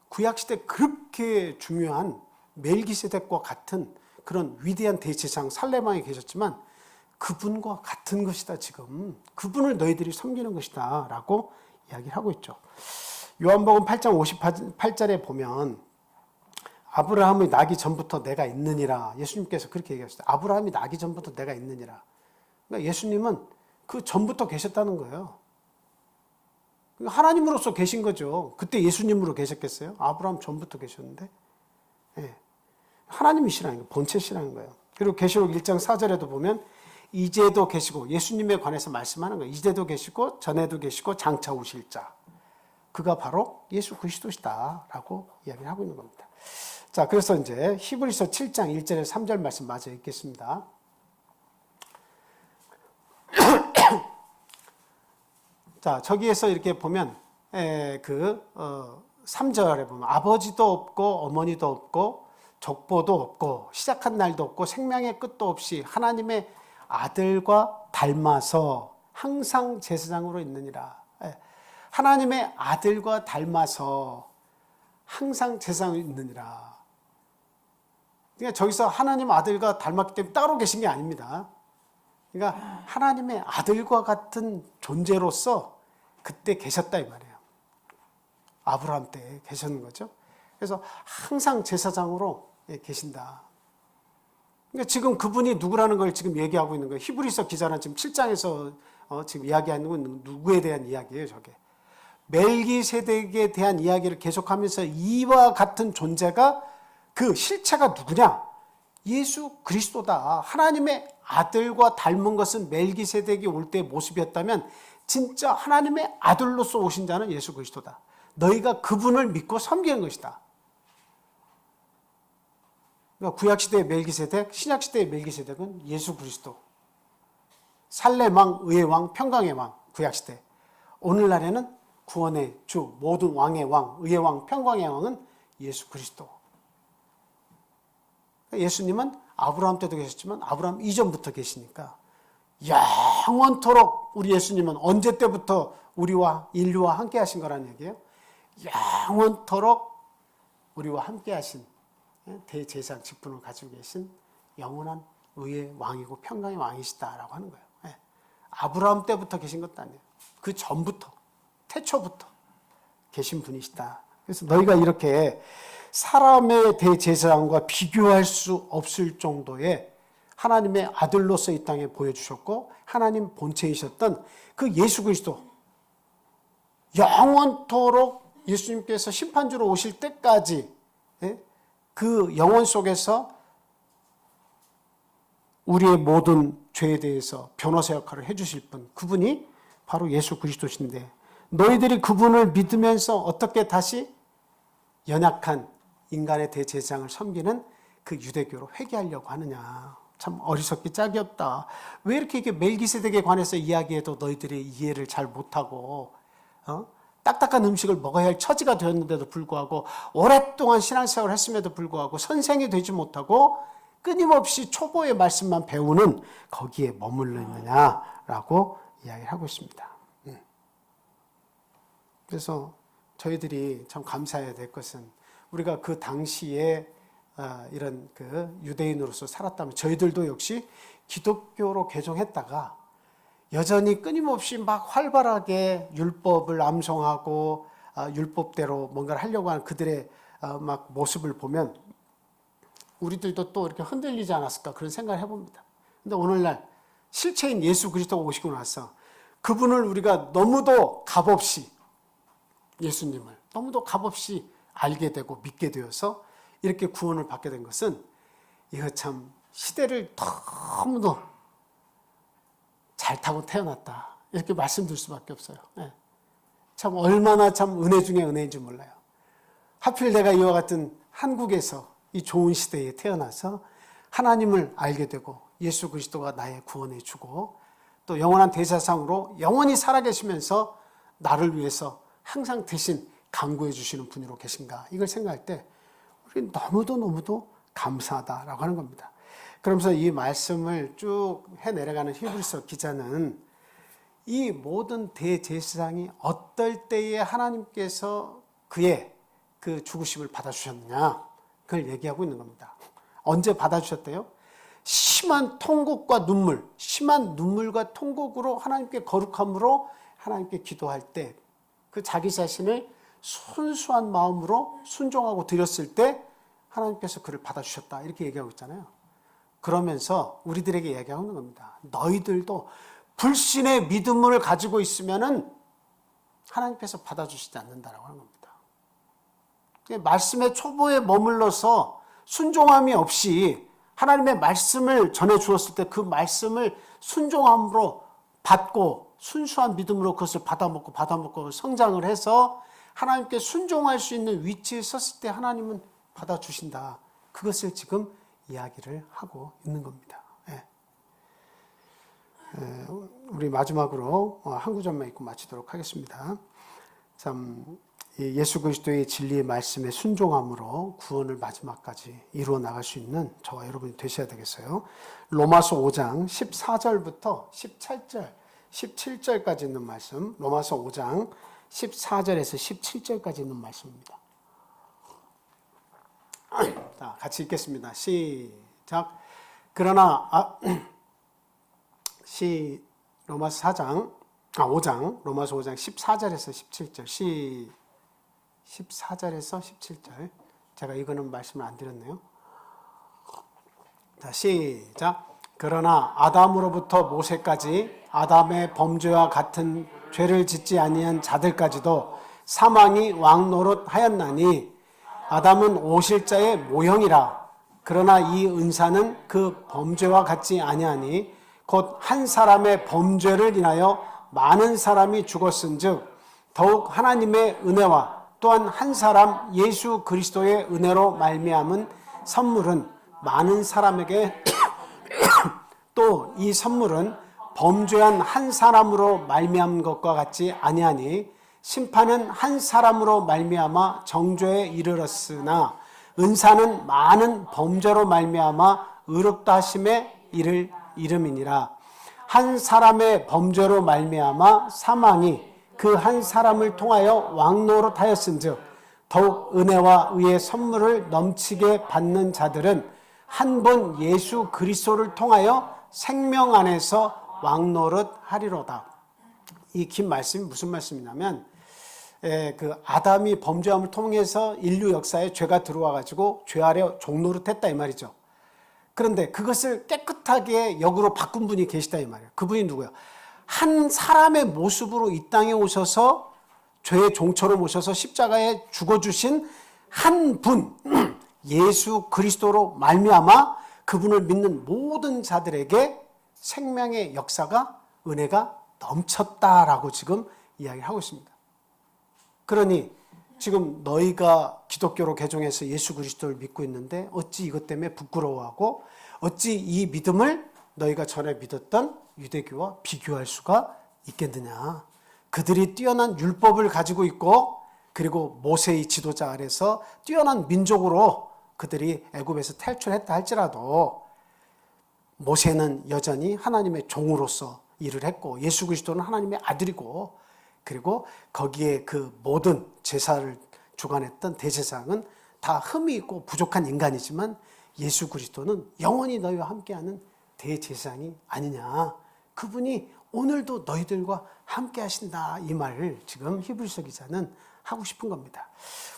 구약시대 그렇게 중요한 멜기세덱과 같은 그런 위대한 대제사장 살레방에 계셨지만 그분과 같은 것이다 지금. 그분을 너희들이 섬기는 것이다 라고 이야기를 하고 있죠. 요한복음 8장 58절에 보면 아브라함이 나기 전부터 내가 있느니라. 예수님께서 그렇게 얘기하셨어요. 아브라함이 나기 전부터 내가 있느니라. 그러니까 예수님은 그 전부터 계셨다는 거예요. 하나님으로서 계신 거죠. 그때 예수님으로 계셨겠어요? 아브라함 전부터 계셨는데. 네. 하나님이시라는 거예요. 본체시라는 거예요. 그리고 계시록 1장 4절에도 보면 이제도 계시고 예수님에 관해서 말씀하는 거예요. 이제도 계시고 전에도 계시고 장차 오실 자. 그가 바로 예수 그리스도시다라고 이야기를 하고 있는 겁니다. 자, 그래서 이제 히브리서 7장 1절에 3절 말씀 마저 읽겠습니다. 자, 저기에서 이렇게 보면 3절에 보면 아버지도 없고 어머니도 없고 족보도 없고 시작한 날도 없고 생명의 끝도 없이 하나님의 아들과 닮아서 항상 제사장으로 있느니라. 하나님의 아들과 닮아서 항상 제사장으로 있느니라. 그러니까 저기서 하나님 아들과 닮았기 때문에 따로 계신 게 아닙니다. 그러니까 하나님의 아들과 같은 존재로서 그때 계셨다 이 말이에요. 아브라함 때 계셨는 거죠. 그래서 항상 제사장으로 계신다. 그러니까 지금 그분이 누구라는 걸 지금 얘기하고 있는 거예요. 히브리서 기자는 지금 7장에서 지금 이야기하는 건 누구에 대한 이야기예요, 저게. 멜기세덱에 대한 이야기를 계속하면서 이와 같은 존재가 그 실체가 누구냐? 예수 그리스도다. 하나님의 아들과 닮은 것은 멜기세덱이 올 때의 모습이었다면 진짜 하나님의 아들로서 오신 자는 예수 그리스도다. 너희가 그분을 믿고 섬기는 것이다. 그러니까 구약시대의 멜기세덱, 신약시대의 멜기세덱은 예수 그리스도. 살렘왕, 의의 왕, 평강의 왕, 구약시대. 오늘날에는 구원의 주, 모든 왕의 왕, 의의 왕, 평강의 왕은 예수 그리스도. 예수님은 아브라함 때도 계셨지만 아브라함 이전부터 계시니까 영원토록 우리 예수님은 언제 때부터 우리와 인류와 함께 하신 거라는 얘기예요. 영원토록 우리와 함께 하신 대제사장 직분을 가지고 계신 영원한 의의 왕이고 평강의 왕이시다라고 하는 거예요. 아브라함 때부터 계신 것도 아니에요. 그 전부터, 태초부터 계신 분이시다. 그래서 너희가 이렇게 사람의 대제사장과 비교할 수 없을 정도의 하나님의 아들로서 이 땅에 보여주셨고 하나님 본체이셨던 그 예수 그리스도, 영원토록 예수님께서 심판주로 오실 때까지 그 영원 속에서 우리의 모든 죄에 대해서 변호사 역할을 해주실 분, 그분이 바로 예수 그리스도신데 너희들이 그분을 믿으면서 어떻게 다시 연약한 인간의 대제사장을 섬기는 그 유대교로 회개하려고 하느냐. 참 어리석기 짝이 없다. 왜 이렇게 멜기세덱에 관해서 이야기해도 너희들이 이해를 잘 못하고 딱딱한 음식을 먹어야 할 처지가 되었는데도 불구하고 오랫동안 신앙생활을 했음에도 불구하고 선생이 되지 못하고 끊임없이 초보의 말씀만 배우는 거기에 머물러 있느냐라고 이야기를 하고 있습니다. 그래서 저희들이 참 감사해야 될 것은 우리가 그 당시에 이런 그 유대인으로서 살았다면 저희들도 역시 기독교로 개종했다가 여전히 끊임없이 막 활발하게 율법을 암송하고 율법대로 뭔가를 하려고 하는 그들의 막 모습을 보면 우리들도 또 이렇게 흔들리지 않았을까 그런 생각을 해봅니다. 근데 오늘날 실체인 예수 그리스도가 오시고 나서 그분을 우리가 너무도 값없이 예수님을 너무도 값없이 알게 되고 믿게 되어서 이렇게 구원을 받게 된 것은 이거 참 시대를 너무도 잘 타고 태어났다 이렇게 말씀드릴 수밖에 없어요. 참 얼마나 참 은혜 중에 은혜인지 몰라요. 하필 내가 이와 같은 한국에서 이 좋은 시대에 태어나서 하나님을 알게 되고 예수 그리스도가 나의 구원해 주고 또 영원한 대사상으로 영원히 살아계시면서 나를 위해서 항상 대신 강구해 주시는 분으로 계신가 이걸 생각할 때 우리 너무도 감사하다라고 하는 겁니다. 그러면서 이 말씀을 쭉 해내려가는 히브리서 기자는 이 모든 대제사장이 어떨 때에 하나님께서 그의 그 죽으심을 받아주셨느냐 그걸 얘기하고 있는 겁니다. 언제 받아주셨대요? 심한 통곡과 눈물, 심한 눈물과 통곡으로 하나님께 거룩함으로 하나님께 기도할 때 그 자기 자신을 순수한 마음으로 순종하고 드렸을 때 하나님께서 그를 받아주셨다 이렇게 얘기하고 있잖아요. 그러면서 우리들에게 얘기하고 있는 겁니다. 너희들도 불신의 믿음을 가지고 있으면은 하나님께서 받아주시지 않는다라고 하는 겁니다. 말씀의 초보에 머물러서 순종함이 없이 하나님의 말씀을 전해 주었을 때 그 말씀을 순종함으로 받고 순수한 믿음으로 그것을 받아먹고 성장을 해서 하나님께 순종할 수 있는 위치에 섰을 때 하나님은 받아주신다. 그것을 지금 이야기를 하고 있는 겁니다. 우리 마지막으로 한 구절만 읽고 마치도록 하겠습니다. 참 예수 그리스도의 진리의 말씀에 순종함으로 구원을 마지막까지 이루어 나갈 수 있는 저와 여러분이 되셔야 되겠어요. 로마서 5장 14절부터 17절까지 있는 말씀, 로마서 5장 14절에서 17절까지 있는 말씀입니다. 자, 같이 읽겠습니다. 시작. 그러나 로마서 5장 14절에서 17절 14절에서 17절 제가 이거는 말씀을 안 드렸네요. 자, 시작. 그러나 아담으로부터 모세까지 아담의 범죄와 같은 죄를 짓지 아니한 자들까지도 사망이 왕노릇하였나니 아담은 오실자의 모형이라. 그러나 이 은사는 그 범죄와 같지 아니하니 곧 한 사람의 범죄를 인하여 많은 사람이 죽었은즉 더욱 하나님의 은혜와 또한 한 사람 예수 그리스도의 은혜로 말미암은 선물은 많은 사람에게 또 이 선물은 범죄한 한 사람으로 말미암은 것과 같지 아니하니 심판은 한 사람으로 말미암아 정죄에 이르렀으나 은사는 많은 범죄로 말미암아 의롭다 하심에 이름이니라. 한 사람의 범죄로 말미암아 사망이 그 한 사람을 통하여 왕노릇하였은즉 더욱 은혜와 의의 선물을 넘치게 받는 자들은 한 분 예수 그리스도를 통하여 생명 안에서 왕노릇하리로다. 이 긴 말씀이 무슨 말씀이냐면 그 아담이 범죄함을 통해서 인류 역사에 죄가 들어와 가지고 죄 아래 종노릇했다 이 말이죠. 그런데 그것을 깨끗하게 역으로 바꾼 분이 계시다 이 말이에요. 그분이 누구예요? 한 사람의 모습으로 이 땅에 오셔서 죄의 종처럼 오셔서 십자가에 죽어주신 한 분 예수 그리스도로 말미암아 그분을 믿는 모든 자들에게 생명의 역사가 은혜가 넘쳤다라고 지금 이야기하고 있습니다. 그러니 지금 너희가 기독교로 개종해서 예수 그리스도를 믿고 있는데 어찌 이것 때문에 부끄러워하고 어찌 이 믿음을 너희가 전에 믿었던 유대교와 비교할 수가 있겠느냐. 그들이 뛰어난 율법을 가지고 있고 그리고 모세의 지도자 아래서 뛰어난 민족으로 그들이 애굽에서 탈출했다 할지라도 모세는 여전히 하나님의 종으로서 일을 했고 예수 그리스도는 하나님의 아들이고 그리고 거기에 그 모든 제사를 주관했던 대제사장은 다 흠이 있고 부족한 인간이지만 예수 그리스도는 영원히 너희와 함께하는 대제사장이 아니냐. 그분이 오늘도 너희들과 함께 하신다. 이 말을 지금 히브리서 기자는 하고 싶은 겁니다.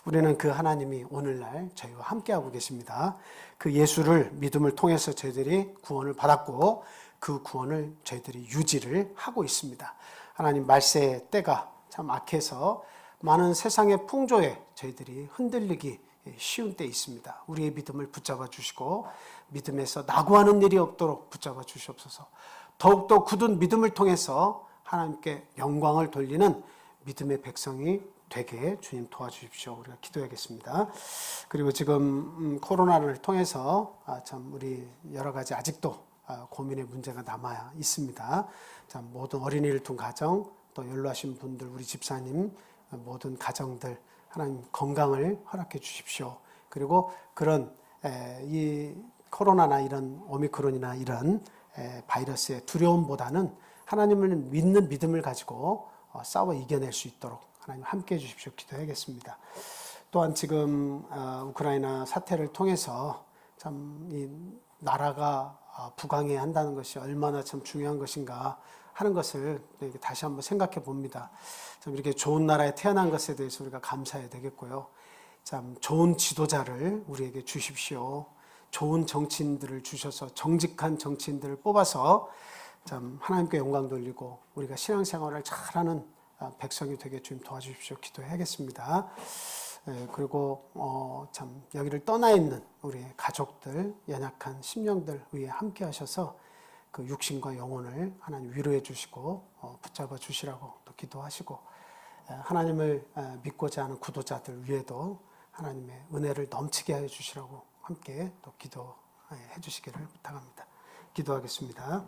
우리는 그 하나님이 오늘날 저희와 함께하고 계십니다. 그 예수를 믿음을 통해서 저희들이 구원을 받았고 그 구원을 저희들이 유지를 하고 있습니다. 하나님 말세의 때가 참 악해서 많은 세상의 풍조에 저희들이 흔들리기 쉬운 때 있습니다. 우리의 믿음을 붙잡아 주시고 믿음에서 낙오하는 일이 없도록 붙잡아 주시옵소서. 더욱더 굳은 믿음을 통해서 하나님께 영광을 돌리는 믿음의 백성이 되게 주님 도와주십시오. 우리가 기도하겠습니다. 그리고 지금 코로나를 통해서 참 우리 여러 가지 아직도 고민의 문제가 남아 있습니다. 참 모든 어린이를 둔 가정, 또 연로하신 분들, 우리 집사님, 모든 가정들 하나님 건강을 허락해 주십시오. 그리고 그런 이 코로나나 이런 오미크론이나 이런 바이러스의 두려움보다는 하나님을 믿는 믿음을 가지고 싸워 이겨낼 수 있도록 하나님 함께 해 주십시오. 기도하겠습니다. 또한 지금 우크라이나 사태를 통해서 참 이 나라가 부강해야 한다는 것이 얼마나 참 중요한 것인가 하는 것을 다시 한번 생각해 봅니다. 참 이렇게 좋은 나라에 태어난 것에 대해서 우리가 감사해야 되겠고요. 참 좋은 지도자를 우리에게 주십시오. 좋은 정치인들을 주셔서 정직한 정치인들을 뽑아서 참 하나님께 영광 돌리고 우리가 신앙생활을 잘하는 백성이 되게 주님 도와주십시오. 기도해야겠습니다. 그리고 참 여기를 떠나 있는 우리의 가족들, 연약한 심령들 위에 함께 하셔서 그 육신과 영혼을 하나님 위로해 주시고 붙잡아 주시라고 또 기도하시고 하나님을 믿고자 하는 구도자들 위에도 하나님의 은혜를 넘치게 해 주시라고 함께 또 기도해 주시기를 부탁합니다. 기도하겠습니다.